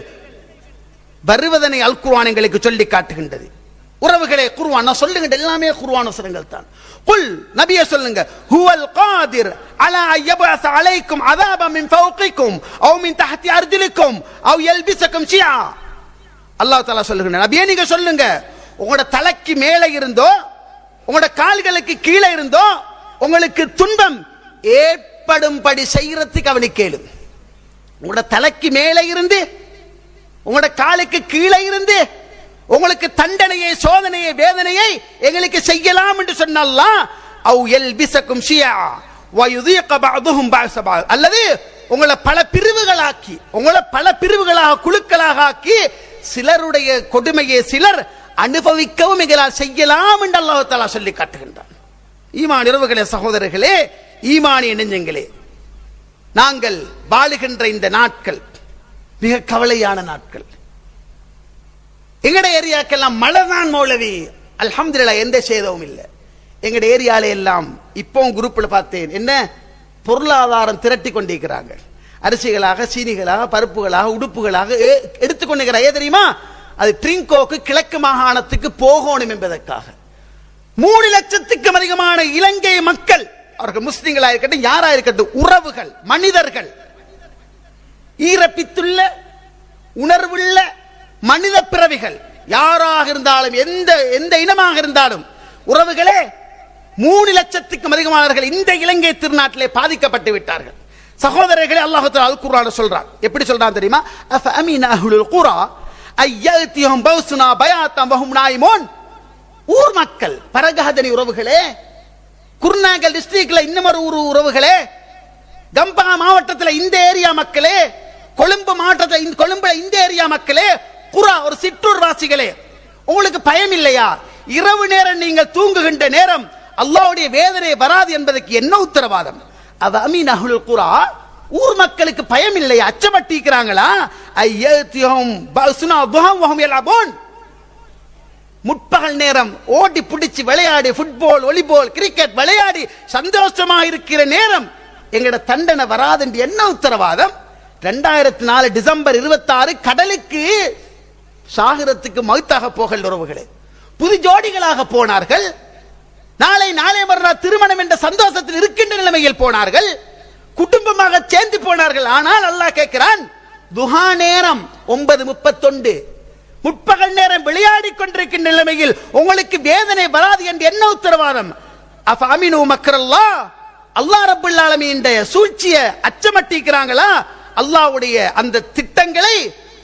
வருவதனை அல் குர்ஆன் எங்களுக்கு சொல்லி காட்டுகின்றது. உறவுகளே, குர்ஆன் சொல்லுங்க, எல்லாமே குர்ஆன் வசனங்கள் தான். குல், நபியே சொல்லுங்க, ஹுவல் காதிர் அலா யபஅஸ அலைக்கும் அஸாபன் மின் ஃபௌகிக்கும் அவ் மின் தஹ்தி அர்ஜுலிக்கும் அவ் யல்பிஸக்கும் ஷியா. அல்லாஹ் தஆலா சொல்லுங்க, நபியே நீங்க சொல்லுங்க, உங்களோட தலைக்கு மேலே இருந்தோ உங்களோட கால்களுக்கு கீழே இருந்தோ உங்களுக்கு துன்பம் ஏற்படும்படி செய்யறதுக்கு அவனுக்கு கேளு. உங்களோட தலைக்கு மேலே இருந்து உங்களோட காலுக்கு கீழே இருந்து உங்களுக்கு தண்டனையை, சோதனையை, வேதனையை எங்களுக்கு செய்யலாம் என்று சொன்னல்லாஹ், அவ் யல்பிஸக்கும் ஷியா வ யுதீக பஅதுஹும் பஅஸ பஅத், அல்லது உங்களை பல பிரிவுகளாக்கி, உங்களை பல பிரிவுகளாக குழுக்களாக ஆக்கி சிலருடைய கொடுமையை சிலர் அனுபவிக்கவும் எங்களால் செய்யலாம் என்று அல்லாஹ் தஆலா சொல்லி காட்டுகின்றான். ஈமான் உறவுகளே, சகோதரர்களே, ஈமானிய நெஞ்சங்களே, நாங்கள் வாழுகின்ற இந்த நாட்கள் மிக கவலையான நாட்கள். எங்கட ஏரியாக்கெல்லாம் மழை தான் மௌலவி, அல்ஹம்துலில்லாஹ் எந்த சேதமும் இல்லை. எங்கட ஏரியால எல்லாம் இப்போ குரூப்ல பார்த்தேன், என்ன பொருளாதாரம் திரட்டி கொண்டிருக்கிறாங்க. அரிசிகளாக, சீனிகளாக, பருப்புகளாக, உடுப்புகளாக எடுத்துக்கொண்டிருக்கிறார். ஏன் தெரியுமா? அது ட்ரிங்கோக்கு கிழக்கு மாகாணத்துக்கு போகணும் என்பதற்காக. 3 லட்சத்துக்கும் அதிகமான இலங்கை மக்கள், அவர்கள் முஸ்லிம்களா இருக்கட்டும், யாரா இருக்கட்டும், உறவுகள், மனிதர்கள், ஈரப்பித்துள்ள உணர்வுள்ள மனித பிறவிகள், யாராக இருந்தாலும், எந்த இனமாக இருந்தாலும், உறவுகளே, 3 லட்சத்துக்கும் அதிகமானவர்கள் இந்த இலங்கை திருநாட்டிலே பாதிக்கப்பட்டு விட்டார்கள். சகோதரர்களே, அல்லாஹ் தஆலா அல் குர்ஆன்ல சொல்றான். எப்படி சொல்றான் தெரியுமா? அஃப அமீன அஹ்லுல் குரா அய்யதிஹும் பௌசுனா பயாத்தம் வஹும் நாயிமூன். ஊர் மக்கள், பரகஹதனி உறவுகளே, குர்நாகல் டிஸ்ட்ரிக்ட்ல இன்னொரு உறவுகளே, கம்பா மாவட்டத்தில் இந்த ஏரியா மக்களே, கொழும்பு மாவட்டத்தில் கொழும்புல இந்த ஏரியா மக்களே, குரா ஒரு சிற்றூர் வாசிகளே, உங்களுக்கு பயம் இல்லையா? இரவு நேரம் நீங்கள் தூங்குகின்ற நேரம் அல்லாஹ்வுடைய வேதனை வராது என்பதற்கு என்ன உத்தரவாதம்? அவ அமீன் அஹ்லுல் குரா, ஊர் மக்களுக்கு பயம் இல்லையா? அச்சப்பட்டிருக்கிறாங்களா? ஐயத்தியும் பஸ்னா துஹம் வஹும் யலபூன். முற்பகல் நேரம் ஓடி பிடிச்சி விளையாடி, ஃபுட்பால், வாலிபால், கிரிக்கெட் விளையாடி சந்தோஷமாக இருக்கிற நேரம் எங்கட தண்டனை வராது என்று என்ன உத்தரவாதம்? 2004 டிசம்பர் 26 கடலுக்கு சாகரத்துக்கு மௌத்தாக போகல் உறவுகளே, புது ஜோடிகளாக போனார்கள். நாளை மறுநாள் திருமணம் என்ற சந்தோஷத்தில் இருக்கின்ற நிலைமையில் போனார்கள், குடும்பமாக சேர்ந்து போனார்கள். ஆனால் அல்லாஹ் கேட்கிறான், துஹா நேரம் 9:31 முற்பகல் நேரம் விளையாடி கொண்டிருக்கின்ற நிலைமையில் உங்களுக்கு வேதனை வராது என்று என்ன உத்தரவாதம்? அஃப அமினு மக்ரல்லாஹ், அல்லாஹ் ரப்பல் ஆலமீன் சூழ்ச்சியை அச்சமட்டிக்கிறாங்களா? அல்லாஹ்வுடைய அந்த திட்டங்களை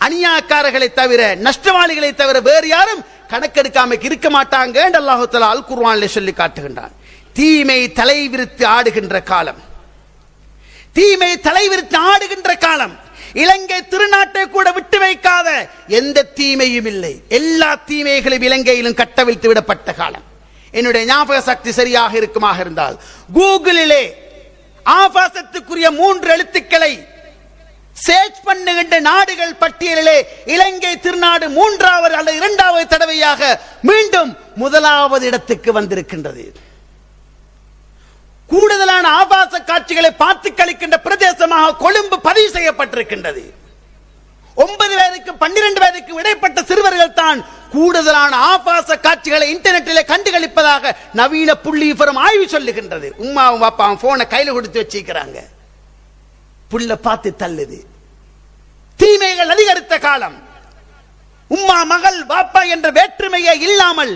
அநியாயக்காரர்களை தவிர, நஷ்டவாளிகளை தவிர வேறு யாரும் கணக்கெடுக்காம இருக்க மாட்டாங்க என்று அல்லாஹ் தஆலா அல் குர்ஆனிலே சொல்லி காட்டுகின்றான். தீமை தலைவிரித்து ஆடுகின்ற காலம், தீமை தலைவிரித்து ஆடுகின்ற காலம். இலங்கை திருநாட்டை கூட விட்டு வைக்காத எந்த தீமையும் இல்லை. எல்லா தீமைகளும் இலங்கையிலும் கட்டவிழ்த்து விடப்பட்ட காலம். என்னுடைய ஞாபக சக்தி சரியாக இருக்குமாக இருந்தால் கூகுளிலே ஆபாசத்துக்குரிய 3 எழுத்துக்களை சேர்ச் பண்ணுகின்ற நாடுகள் பட்டியலிலே இலங்கை திருநாடு 3வது அல்லது 2வது தடவையாக மீண்டும் 1வது இடத்துக்கு வந்திருக்கின்றது. கூடுதலான ஆபாச காட்சிகளை பார்த்து கழிக்கின்ற பிரதேசமாக கொழும்பு பதிவு செய்யப்பட்டிருக்கின்றது. 9 வயதுக்கு 12 வயதுக்கு இடைப்பட்ட சிறுவர்கள் தான் கூடுதலான ஆபாச காட்சிகளை இன்டர்நெட்டிலே கண்டுகளிப்பதாக நவீன புள்ளிவிவரம் ஆய்வு சொல்லுகின்றது. உம்மாவும் பாப்பாவும் போனை கையில கொடுத்து வச்சிருக்கிறாங்க, புள்ள பார்த்து தள்ளுது. தீமைகள் அதிகரித்த காலம். உம்மா மகள் பாப்பா என்ற வேற்றுமையே இல்லாமல்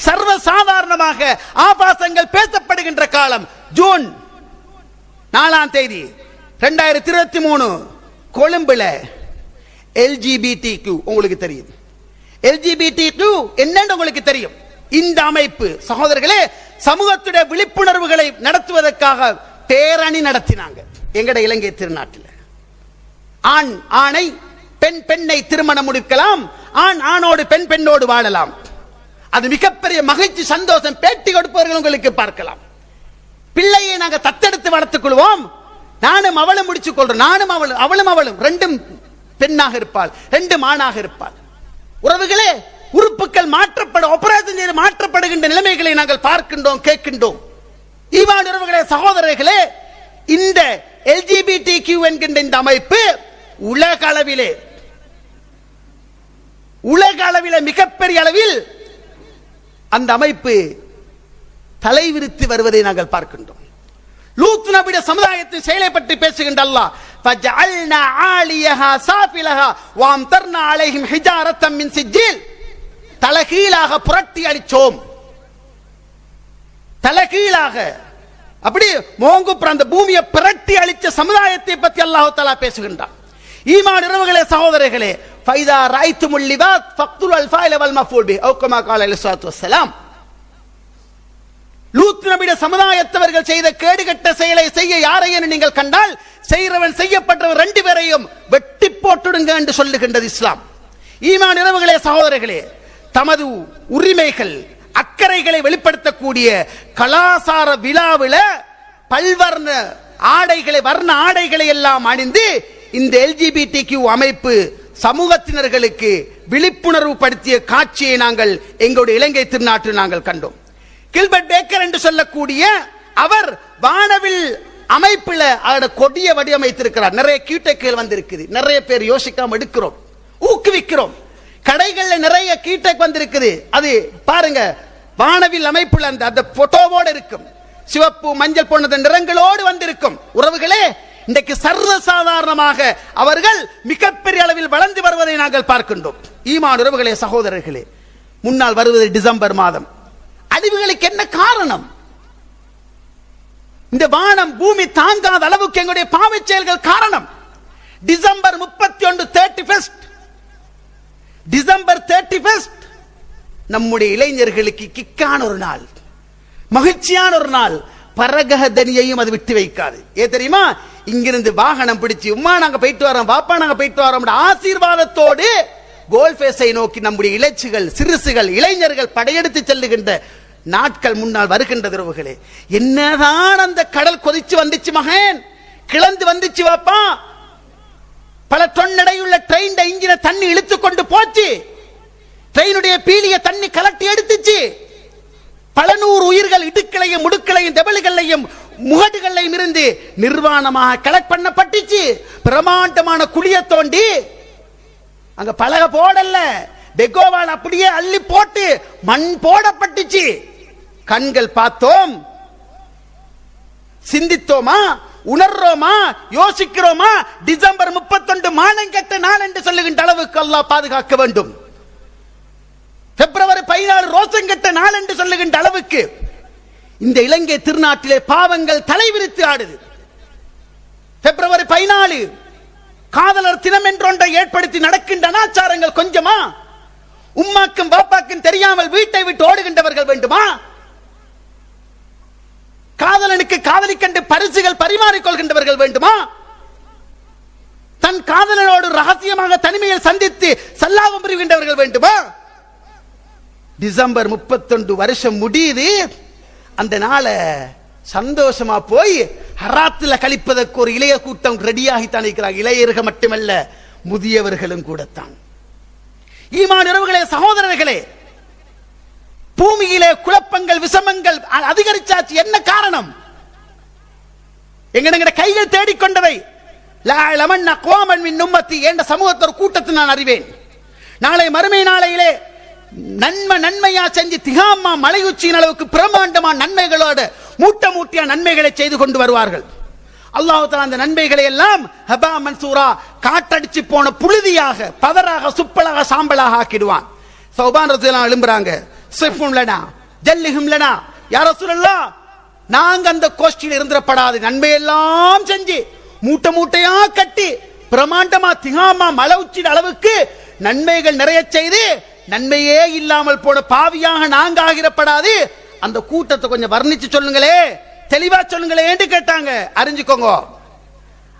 சர்வ சாதாரணமாக ஆபாசங்கள் பேசப்படுகின்ற காலம். ஜூன் 4 2023 கொழும்புல LGBTQ உங்களுக்கு தெரியும். LGBTQ என்னன்னு உங்களுக்கு தெரியும். இந்த அமைப்பு சகோதரர்களே சமூகத்துடைய விழிப்புணர்வுகளை நடத்துவதற்காக பேரணி நடத்தினாங்க எங்கட இலங்கை திருநாட்டில். ஆண் ஆணை, பெண் பெண்ணை திருமணம் முடிக்கலாம், ஆண் ஆணோடு பெண் பெண்ணோடு வாழலாம். அது மிகப்பெரிய மகிழ்ச்சி, சந்தோஷம். பேட்டி கொடுப்பவர்கள் உங்களுக்கு பார்க்கலாம். பிள்ளையை நாங்கள் தத்தெடுத்து வளர்த்துக் கொள்வோம், நானும் அவளும் முடிச்சுக் கொள்றோம், நானும் அவளும் அவளும் அவளும் 2 பெண்ணாக இருப்பாள், 2 ஆணாக இருப்பாள். உறவுகளே, உறுப்புகள் மாற்றப்பட, ஆபரேஷன் செய்து மாற்றப்படுகின்ற நிலைமைகளை நாங்கள் பார்க்கின்றோம், கேட்கின்றோம். ஈமான் உறவுகளே, சகோதரர்களே, இந்த LGBTQ என்கின்ற இந்த அமைப்பு உலக அளவிலே மிகப்பெரிய அளவில் அந்த அமைப்பு தலைவிரித்து வருவதை நாங்கள் பார்க்கின்றோம். லூத் நபியுடைய சமுதாயத்தின் செயலை பற்றி பேசுகின்ற அல்லாஹ், ஃபஜஅல்னா ஆலியஹா சாஃபிலஹா வஅம்தர்னா அலைஹிம் ஹிஜாரத்தம் மின் சிஜ்ஜீல், தலகீழாக புரட்டி அடிச்சோம். தலகீழாக அப்படி மோங்குப்புற அந்த பூமியை புரட்டி அழிச்ச சமுதாயத்தை பற்றி அல்லாஹ் தஆலா பேசுகின்றான். ஈமான் உறவுகளே, சகோதரர்களே, ஃபைதா ராய்துமுல் லிவாத் ஃபக்துல் ஃபாயில வல் மஃபூல் பி அவ் கமா கால அலைஹிஸ்ஸலாத்து வஸ்ஸலாம். லூத் நபியுடைய சமுதாயத்தவர்கள் செய்த கேடுகட்ட செயலை செய்ய யாரையும் நீங்கள் கண்டால் செய்கிறவன் செய்யப்பட்டவர் 2 பேரையும் வெட்டி போட்டுடுங்க என்று சொல்லுகின்றது இஸ்லாம். ஈமான் உறவுகளே, சகோதரர்களே, தமது உரிமைகள் அக்கறைகளை வெளிப்படுத்தக்கூடிய கலாசார விழாவில் பல்வர்ண ஆடைகளை வர்ண ஆடைகளை எல்லாம் அணிந்து இந்த LGBTQ அமைப்பு சமூகத்தினர்களுக்கு விழிப்புணர்வு படுத்திய காட்சியை நாங்கள் எங்களுடைய இலங்கை திருநாட்டில் நாங்கள் கண்டோம். கில்பர்ட் பேக்கர் என்று சொல்லக்கூடிய அவர் வானவில் அமைப்பில் கொடிய வடிவமைத்திருக்கிறார். நிறைய கீட்டக்குகள் வந்திருக்குது. நிறைய பேர் யோசிக்காம எடுக்கிறோம், ஊக்குவிக்கிறோம். கடைகளில் நிறைய கீட்டக் வந்திருக்குது. அது பாருங்க, வானவில் அமைப்புல அந்த போட்டோவோடு இருக்கும், சிவப்பு மஞ்சள் போன்ற நிறங்களோடு வந்திருக்கும். உறவுகளே, இன்றைக்கு சர்வசாதாரணமாக அவர்கள் மிகப்பெரிய அளவில் வளர்ந்து வருவதை நாங்கள் பார்க்கின்றோம். ஈமான் உறவுகளே, சகோதரர்களே, முன்னால் வருவது டிசம்பர் மாதம். அழிவுகளுக்கு என்ன காரணம்? இந்த வானம் பூமி தாங்காத அளவுக்கு எங்களுடைய பாவச் செயல்கள் காரணம். டிசம்பர் 31 டிசம்பர் 31 நம்முடைய இளைஞர்களுக்கு கிக்கான ஒரு நாள், மகிழ்ச்சியான ஒரு நாள். பரகதனியையும் அது விட்டு வைக்காது. ஏன் தெரியுமா? இங்கிருந்து வாகனம் பிடிச்சு உம்மா நாங்க போயிட்டு வரோம், பாப்பா நாங்க போயிட்டு வரோம் ஆசீர்வாதத்தோடு கோல்ஃபேஸை நோக்கி நம்முடைய இளைச்சிகள், சிறுசுகள், இளைஞர்கள் படையெடுத்து செல்லுகின்ற நாட்கள் முன்னால் வருகின்றது. உறவுகளே, என்னதான் அந்த கடல் கொதிச்சு வந்துச்சு மகன், கிளந்து வந்துச்சு வாப்பா, பல டன் எடையுள்ள ட்ரெயின் இன்ஜினை தண்ணி இழுத்து கொண்டு போச்சு, ட்ரெயினுடைய பீலிய தண்ணி கலட்டி எடுத்துச்சு, பல நூறு உயிர்கள் இடுக்களையும் முடுக்களையும் தெபலுகளையும் முகடுகளையும் இருந்து நிர்வாணமாக கலெக்ட் பண்ணப்பட்டுச்சு. பிரமாண்டமான குழிய தோண்டி அங்க பலக போடல, பெகோவால் அப்படியே அள்ளி போட்டு மண் போடப்பட்டுச்சு. கண்கள் பார்த்தோம், சிந்தித்தோமா, உணர்றோமா, யோசிக்கிறோமா? டிசம்பர் 31 மானங்கெட்ட நாள் என்று சொல்லுகின்ற அளவுக்கு அல்லாஹ் பாதுகாக்க வேண்டும். பிப்ரவரி 14 ரோசங்கெட்ட நாள் என்று சொல்லுகின்ற அளவுக்கு இந்த இலங்கை திருநாட்டிலே பாவங்கள் தலைவிரித்து ஆடுது. பிப்ரவரி 14 காதலர் தினம் என்றொன்றை ஏற்படுத்தி நடக்கின்ற அனாச்சாரங்கள் கொஞ்சமா? உம்மாக்கும் பாப்பாக்கும் தெரியாமல் வீட்டை விட்டு ஓடுகின்றவர்கள் வேண்டுமா? காதலனுக்கு காதலி கண்டு பரிசுகள் பரிமாறிக்கொள்கின்றவர்கள் வேண்டுமா? தன் காதலனோடு ரகசியமாக தனிமையில் சந்தித்து சல்லாபம் புரிகின்றவர்கள் வேண்டுமா? டிசம்பர் 31 வருஷம் முடியுது. அந்த நாளை சந்தோஷமா போய் ஹராத்துல கழிப்பதற்கு ஒரு இளைய கூட்டம் ரெடியாகித்தான் இருக்கிறாங்க. இளையர்கள் மட்டுமல்ல, முதியவர்களும் கூடத்தான். ஈமான் உறவுகளே, சகோதரர்களே, பூமியிலே குழப்பங்கள், விஷமங்கள் அதிகரிச்சாச்சு. என்ன காரணம்? எங்கட கைகள் தேடிக்கொண்டவை. என்ற சமூகத்தை ஒரு கூட்டத்தை நான் அறிவேன். நாளை மறுமை நாளையிலே நன்மையா செஞ்சு திகாமா மலை உச்சியின் அளவுக்கு பிரமாண்டமான நன்மைகளோடு மூட்டிய நன்மைகளை செய்து கொண்டு வருவார்கள். அல்லாஹ் தஆலா அந்த நன்மைகளை எல்லாம் ஹபா மன்சூரா, காட்டடிச்சு போன புழுதியாக, பதராக, சுப்பலாக, சாம்பலாக ஆக்கிடுவான். சௌபான் ரலியல்லாஹு அன்ஹு எழும்புறாங்க, சிஃபுன் லனா ஜல்லிஹும் லனா, யா ரசூலல்லாஹ், நாங்க அந்த கோஷ்டியில் இருந்திரப்படாது. நன்மையெல்லாம் செஞ்சு மூட்டையா கட்டி பிரமாண்டமா திகாமா மலை உச்சியின் அளவுக்கு நன்மைகள் நிறைய செய்து நன்மையே இல்லாமல் போன பாவியாக நாங்க ஆகிரப்படாது. அந்த கூட்டத்தை கொஞ்சம் வர்ணிச்சு சொல்லுங்களே, தெளிவா சொல்லுங்களே என்று கேட்டாங்க. அறிஞ்சுக்கோங்க,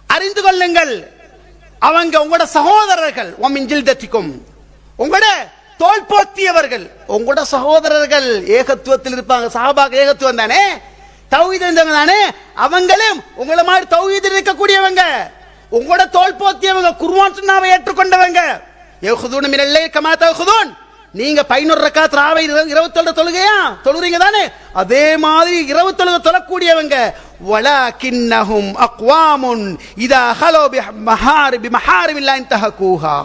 அறிந்து கொள்ளுங்கள், அவங்க உங்களோட சகோதரர்கள், உங்களோட தோல் போத்தியவர்கள், உங்களோட சகோதரர்கள். ஏகத்துவத்தில் இருப்பாங்க. சஹாபாக ஏகத்துவம் தானே, தௌஹீத் இருந்தவங்க தானே. அவங்களும் உங்களை மாதிரி தௌஹீத் இருக்கக்கூடியவங்க, உங்களோட தோல் போத்தியவங்க, குர்ஆன் சுன்னாவை ஏற்றுக்கொண்டவங்க. நீங்க 11 ரக்காத் ராவை 27 தொழுகையா தொழுறீங்க தானே, அதே மாதிரி 20 தொழுகை தொழக்கூடியவங்க. வலக்கின்னஹும் அக்வாமுன் இதா ஹலோ பிமஹாரிமில்லாஹி தஹகூஹா.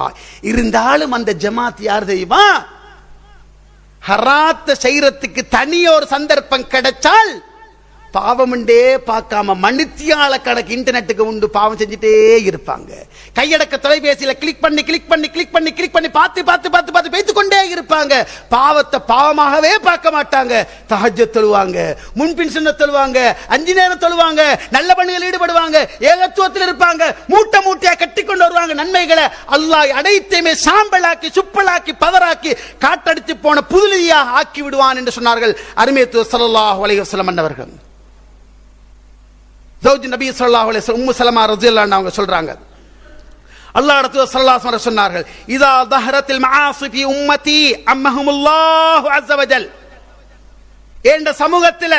இருந்தாலும் அந்த ஜமாத் யார் தெரியுமா? ஹராத் செய்யறதுக்கு தனி ஒரு சந்தர்ப்பம் கிடைச்சால் பாவம்ண்டே பார்க்காம மணித்தியால கணக்கு இன்டர்நெட்டுக்கு உண்டு பாவம் செஞ்சுட்டே இருப்பாங்க. கையடக்க தொலைபேசியில கிளிக் பண்ணி பார்த்து பேசிக் கொண்டே இருப்பாங்க. பாவத்தை பாவமாகவே பார்க்க மாட்டாங்க. தஹஜ்ஜத் தொழுவாங்க, முன்பின் சுன்னத் தொழுவாங்க, 5 நேரம் தொழுவாங்க, நல்ல பணிகள் ஈடுபடுவாங்க, ஏகத்துவத்தில் இருப்பாங்க, மூட்டையா கட்டி கொண்டு வருவாங்க. நன்மைகளை அல்லாஹ் அனைத்தையுமே சாம்பலாக்கி, சுப்பலாக்கி, பதராக்கி, காட்டடித்து போன புதுலியாக ஆக்கி விடுவான் என்று சொன்னார்கள் அருமை தூதர் ஸல்லல்லாஹு அலைஹி வஸல்லம் அவர்கள். ஜௌஜ் நபி ஸல்லல்லாஹு அலைஹி வஸல்லம் உம்மு ஸலமா ரலியல்லாஹு அன்ஹா அவங்க சொல்றாங்க, அல்லாஹ் ரசூல் ஸல்லல்லாஹு அலைஹி வஸல்லம் சொன்னார்கள், இதா தஹரத்தில் மஆசி ஃபி உம்மதி அம்மஹுமுல்லாஹு அஸ்ஸ வஜல். என்ற சமூகத்தில்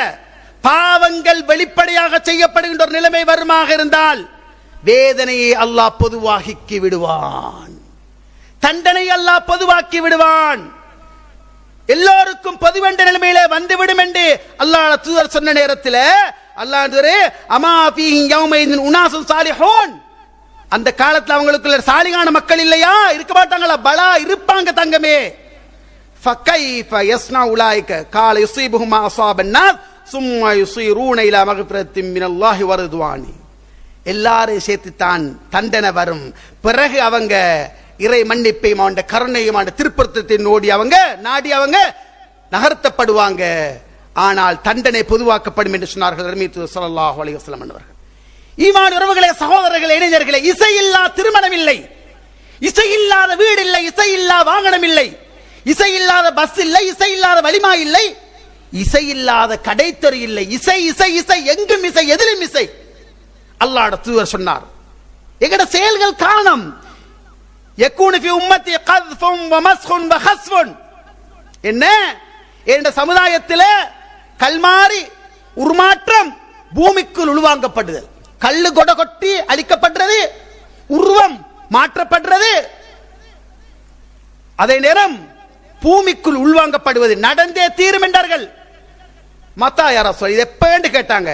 பாவங்கள் வெளிப்படையாக செய்யப்படுகின்ற ஒரு நிலைமை வருமாக இருந்தால் வேதனையை அல்லாஹ் பொதுவாக்கி விடுவான், தண்டனை அல்லாஹ் பொதுவாக்கி விடுவான், எல்லோருக்கும் பொதுவென்ற நிலைமையில வந்துவிடும் என்று அல்லாஹ் தூதர் சொன்ன நேரத்தில் அல்லாஹ் அமா ஃபீஹி யௌமைதின் உனாசுன் சாலிஹூன், அந்த காலத்தில் அவங்களுக்குள்ள சாலிகான மக்கள் இல்லையா, இருக்க மாட்டாங்களா? பலா, இருப்பாங்க தங்கமே. ஃபகைஃப யஸ்னா உலாயிக கால யுஸீபுஹும் மா அஸாபன் நாஸ் சும்மா யுஸீரூன இலா மக்ஃபிரத்தின் மினல்லாஹி வ ரிதுவானி. எல்லாரையும் சேர்த்துத்தான் தண்டனை வரும். பிறகு அவங்க இறை மன்னிப்பையும் அவன் கருணையும் அவன் திருப்பத்தை நோடி அவங்க நாடி அவங்க நகர்த்தப்படுவாங்க. ஆனால் தண்டனை பொதுவாக்கப்படும் என்று சொன்னார்கள் நபி ஸல்லல்லாஹு அலைஹி வஸல்லம் அவர்கள். ஈமான் உறவுகளே, சகோதரர்களே, இளைஞர்களே, இசையில்லா திருமணம் இல்லை, இசையில்லாத வீடு இல்லை, இசையில்லா வாகனம் இல்லை, இசையில்லாத பஸ் இல்லை, இசையில்லாத வலிமா இல்லை, இசையில்லாத கடைத்தொரு இல்லை. இசை இசை இசை, எங்கும் இசை, எதிலும் இசை. அல்லாஹ்வுடைய தூதர் சொன்னார், எங்கட செயல்கள் காரணம் யகூனு ஃபி உம்மத்தி கத்ஃபுன் வ மஸ்ஹுன் வ ஹஸ்ஃபுன். என்ன, என்ற சமுதாயத்தில் கல்மாரி உருமாற்றம், பூமிக்குள் உள்வாங்கப்படுதல், கல்லு கொட கொட்டி அழிக்கப்படுறது, உருவம் மாற்றப்படுறது, அதே நேரம் பூமிக்குள் உள்வாங்கப்படுவது நடந்தே தீரும் என்றார்கள். மத்தா யா ரசூல், இது எப்ப என்று கேட்டாங்க.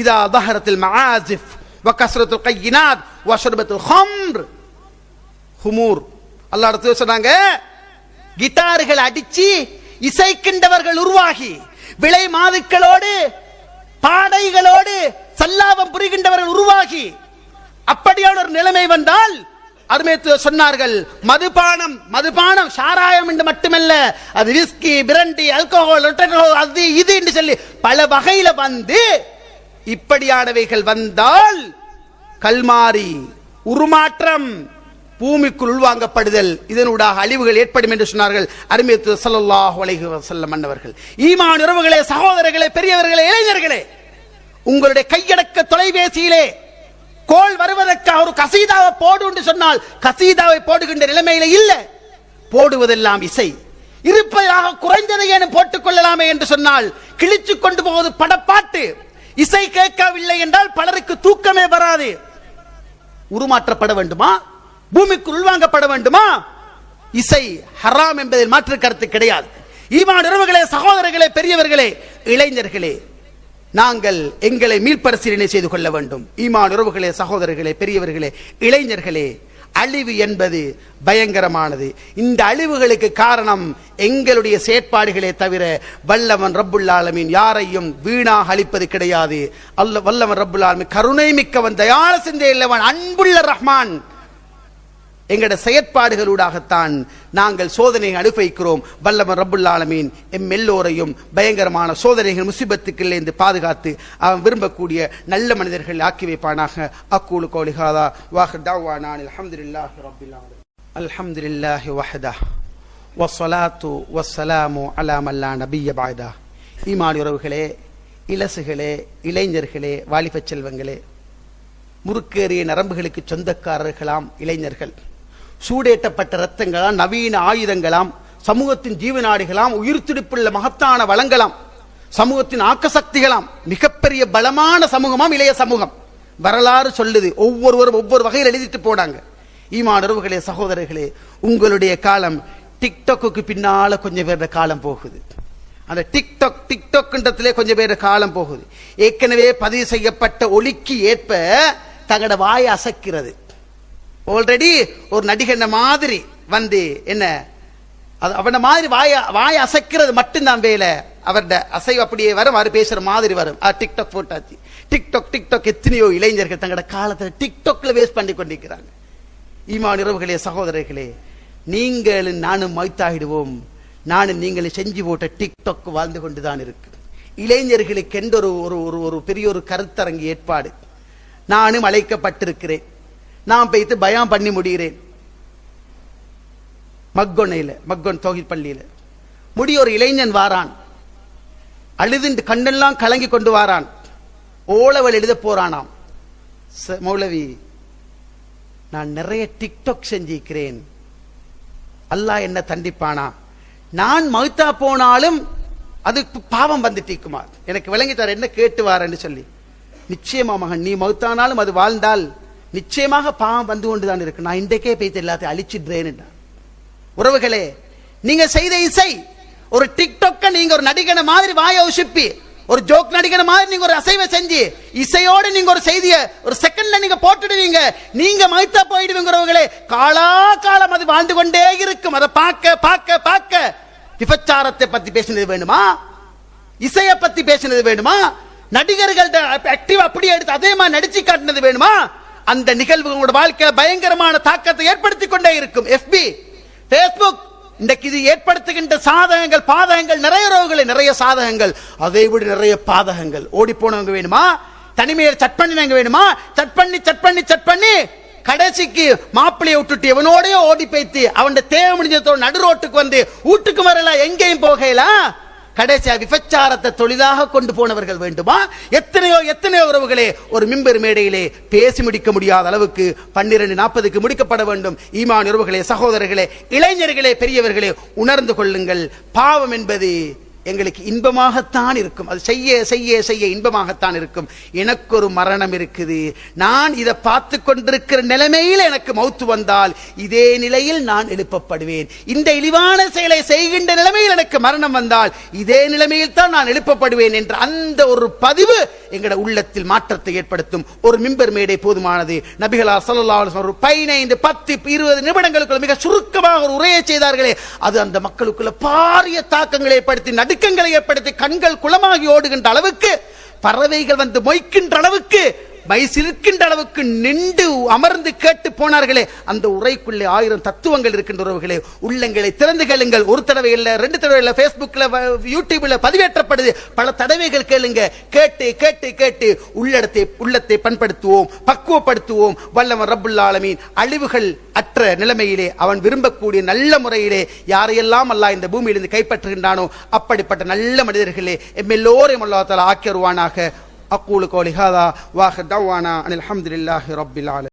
இதா தஹரத்தில் மஆசிஃப் வ கஸ்ரத்துல் கையினாத் வ ஷர்பத்துல் ஹம்ர் ஹுமூர். அல்லாஹ் ரசூல் சொன்னாங்க, கிட்டார்கள் அடிச்சு இசைக்கின்றவர்கள் உருவாகி விலை மாதுக்களோடு பாடைகளோடு சல்லாபம் புரிகின்றவர்கள் உருவாகி அப்படியான ஒரு நிலைமை வந்தால் அருமைத்து சொன்னார்கள், மதுபானம் சாராயம் என்று மட்டுமல்ல, அது விஸ்கி, பிரண்டி, ஆல்கஹால், அது இது என்று சொல்லி பல வகையில வந்து இப்படியானவைகள் வந்தால் கல்மாரி உருமாற்றம், பூமிக்குள் உள்வாங்கப்படுதல், இதனூடாக அழிவுகள் ஏற்படும் என்று சொன்னார்கள் அருமைத்து ஸல்லல்லாஹு அலைஹி வஸல்லம் அன்னவர்கள். ஈமான் உறவுகளே, சகோதரர்களே, பெரியவர்களே, இளைஞர்களே, உங்களுடைய கையடக்க தொலைபேசியிலே கோல் வருவதற்காக ஒரு கசீதாவை போடு என்று சொன்னால் கசீதாவை போடுகின்ற நிலைமையில இல்ல, போடுவதெல்லாம் இசை இருப்பதாக குறைந்ததை என போட்டுக் கொள்ளலாமே என்று சொன்னால் கிழிச்சு கொண்டு போவது படப்பாட்டு. இசை கேட்கவில்லை என்றால் பலருக்கு தூக்கமே வராது. உருமாற்றப்பட வேண்டுமா, பூமிக்குள் உள்வாங்கப்பட வேண்டுமா? இசை ஹராம் என்பதில் மாற்று கருத்து கிடையாது. ஈமான் உறவுகளே, சகோதரர்களே, பெரியவர்களே, இளைஞர்களே, நாங்கள் எங்களை மீள்பரிசீலனை செய்து கொள்ள வேண்டும். ஈமான் உறவுகளே, சகோதரர்களே, பெரியவர்களே, இளைஞர்களே, அழிவு என்பது பயங்கரமானது. இந்த அழிவுகளுக்கு காரணம் எங்களுடைய செயற்பாடுகளே தவிர வல்லவன் ரப்புல் ஆலமீன் யாரையும் வீணாக அழிப்பது கிடையாது. வல்லவன் ரப்புல் ஆலமீன் கருணை மிக்கவன், தயார சிந்தையுள்ளவன், அன்புள்ள ரஹ்மான். எங்களுடைய செயற்பாடுகளூடாகத்தான் நாங்கள் சோதனை அனுபவிக்கிறோம். வல்லவன் ரப்புல் ஆலமீன் எம் எல்லோரையும் பயங்கரமான சோதனைகள் முசிபத்துக்களிலிருந்து பாதுகாத்து அவன் விரும்பக்கூடிய நல்ல மனிதர்கள் ஆக்கி வைப்பானாக. அக்கூலு கௌலி ஹாதா வாஹிர் தஅவானா அல்ஹம்துலில்லாஹி ரப்பில் ஆலமீன். அல்ஹம்துலில்லாஹி வஹ்தஹ் வஸ்ஸலாத்து வஸ்ஸலாமு அலா மன் லா நபிய்ய பஅதா. ஈமான் உறவுகளே, இலசுகளே, இளைஞர்களே, வாலிப செல்வங்களே, முறுக்கேறிய நரம்புகளுக்கு சொந்தக்காரர்களாம் இளைஞர்கள், சூடேற்றப்பட்ட ரத்தங்களாம், நவீன ஆயுதங்களாம், சமூகத்தின் ஜீவநாடிகளாம், உயிர் துடிப்புள்ள மகத்தான வளங்களாம், சமூகத்தின் ஆக்கசக்திகளாம், மிகப்பெரிய பலமான சமூகமாம் இளைய சமூகம். வரலாறு சொல்லுது, ஒவ்வொருவரும் ஒவ்வொரு வகையில் எழுதிட்டு போனாங்க. ஈமான் உறவுகளே, சகோதரர்களே, உங்களுடைய காலம் டிக்டாக்கு பின்னால கொஞ்சம் பேருடைய காலம் போகுது. அந்த டிக்டாக்ன்றதுலே கொஞ்சம் பேருடைய காலம் போகுது. ஏற்கனவே பதிவு செய்யப்பட்ட ஒலிக்கு ஏற்ப தங்கட வாயை அசைக்கிறது. ஆல்ரெடி ஒரு நடிகை மாதிரி வந்து என்ன அவன மாதிரி வாய அசைக்கிறது மட்டும்தான் வேலை. அவருடைய அசைவு அப்படியே வரும், அவர் பேசுற மாதிரி வரும். டிக்டாக் போட்டாச்சு. டிக்டாக் எத்தனையோ இளைஞர்கள் தங்களோட காலத்தில் டிக்டாக்ல வேஸ்ட் பண்ணி கொண்டிருக்கிறாங்க. ஈமான் உறவுகளே, சகோதரர்களே, நீங்களும் நானும் மௌத்தாகிடுவோம். நானும் நீங்களும் செஞ்சு போட்ட டிக்டாக் வாழ்ந்து கொண்டுதான் இருக்கு. இளைஞர்களுக்கு என்ற ஒரு பெரிய ஒரு கருத்தரங்கு ஏற்பாடு நானும் அழைக்கப்பட்டிருக்கிறேன். நான் போய்த்து பயம் பண்ணி முடிகிறேன். மக்கொன் தௌஹீத் பள்ளியில முடிய ஒரு இளைஞன் வாரான். அழுது கண்ணெல்லாம் கலங்கி கொண்டு வாரான். ஓலவல் எழுத போறானாம். மௌலவி, நான் நிறைய டிக்டாக் செஞ்சிருக்கிறேன், அல்லாஹ் என்ன தண்டிப்பானா? நான் மௌத்தா போனாலும் அது பாவம் வந்துட்டிக்குமா? எனக்கு விளங்கிட்டார் என்ன கேட்டுவார்ன்னு சொல்லி. நிச்சயமா மகன், நீ மௌத்தானாலும் அது வாழ்ந்தால் நிச்சயமாக பாவம் வந்து கொண்டுதான் இருக்கு. நான் இன்றைக்கே போய் எல்லாத்தையும் அழிச்சிடுறேன். உறவுகளே, நீங்க செய்த இசை ஒரு டிக்டாக்க நீங்க ஒரு நடிகன மாதிரி வாய உசுப்பி ஒரு ஜோக் நடிகன மாதிரி நீங்க ஒரு அசைவை செஞ்சு இசையோடு நீங்க ஒரு செய்தியை ஒரு செகண்ட்ல நீங்க போட்டுடுவீங்க, நீங்க மௌத்தா போயிடுவீங்க. உறவுகளே, காலா காலம் அது வாழ்ந்து கொண்டே இருக்கும். அதை பார்க்க பார்க்க பார்க்க விபச்சாரத்தை பத்தி பேசினது வேணுமா? இசையை பத்தி பேசினது வேணுமா? நடிகர்கள்ட்ட ஆக்டிவ் அப்படியே எடுத்து அதே மாதிரி நடிச்சு காட்டினது வேணுமா? அந்த நிகழ்வு உங்களோட வாழ்க்கையில பயங்கரமான தாக்கத்தை ஏற்படுத்தி கொண்டே இருக்கும். FB, Facebook இன்றைக்கு இது ஏற்படுத்துகின்ற சாதகங்கள் பாதகங்கள் நிறைய ரோகங்களை, நிறைய சாதகங்கள், அதை விட நிறைய பாதகங்கள். ஓடி போனவங்க வேணுமா? தனிமையை சட் பண்ணினவங்க வேணுமா? சட் பண்ணி கடைசிக்கு மாப்பிள்ளையை விட்டுட்டு எவனோடய ஓடி போய்த்து அவன் தேவை முடிஞ்சதோட நடு ரோட்டுக்கு வந்து வீட்டுக்கு வரல, எங்கேயும் போகலாம். கடைசியா விபச்சாரத்தை தொழிலாக கொண்டு போனவர்கள் வேண்டுமா? எத்தனையோ உறவுகளே, ஒரு மிம்பர் மேடையிலே பேசி முடிக்க முடியாத அளவுக்கு 12:40 முடிக்கப்பட வேண்டும். ஈமான் உறவுகளே, சகோதரர்களே, இளைஞர்களே, பெரியவர்களே, உணர்ந்து கொள்ளுங்கள். பாவம் என்பது எங்களுக்கு இன்பமாகத்தான் இருக்கும். அது செய்ய செய்ய செய்ய இன்பமாகத்தான் இருக்கும். எனக்கு ஒரு மரணம் இருக்குது, நான் இதை பார்த்து கொண்டிருக்கிற நிலைமையில் எனக்கு மௌத்து வந்தால் இதே நிலையில் நான் எழுப்பப்படுவேன். இந்த இழிவான செயலை செய்கின்ற நிலைமையில் எனக்கு மரணம் வந்தால் இதே நிலைமையில் தான் நான் எழுப்பப்படுவேன் என்ற அந்த ஒரு பதிவு எங்களோட உள்ளத்தில் மாற்றத்தை ஏற்படுத்தும். ஒரு மிம்பர் மேடை போதுமானது. நபிகளார் ஸல்லல்லாஹு அலைஹி வஸல்லம் 15, 10, 20 நிமிடங்களுக்குள்ள மிக சுருக்கமாக ஒரு உரையை செய்தார்களே, அது அந்த மக்களுக்குள்ள பாரிய தாக்கங்களை ஏற்படுத்தி நடுக்கங்களை ஏற்படுத்தி கண்கள் குளமாகி ஓடுகின்ற அளவுக்கு, பறவைகள் வந்து மொய்க்கின்ற அளவுக்கு, மைசிலிருக்கின்ற அளவுக்கு நின்று அமர்ந்து கேட்டு போனார்களே, அந்த உரைக்குள்ளே 1000 தத்துவங்கள் இருக்கின்ற உறவுகளே. உள்ளங்களை திறந்து கேளுங்கள். ஒரு தடவை இல்ல, 2 தடவை இல்ல, Facebookல யூடியூப்ல பதிவேற்றப்படுது, பல தடவைகள் கேளுங்க. கேட்டு கேட்டு கேட்டு உள்ளத்தை பண்படுத்துவோம், பக்குவப்படுத்துவோம். வல்லவன் ரப்புல் ஆலமீன் அழிவுகள் அற்ற நிலைமையிலே அவன் விரும்பக்கூடிய நல்ல முறையிலே யாரையெல்லாம் அல்லாஹ் இந்த பூமியிலிருந்து கைப்பற்றுகின்றானோ அப்படிப்பட்ட நல்ல மனிதர்களே எல்லோரையும் அல்லாஹ் தஆலா ஆக்கியருவானாக. أقول قولي هذا وآخر دعوانا أن الحمد لله رب العالمين.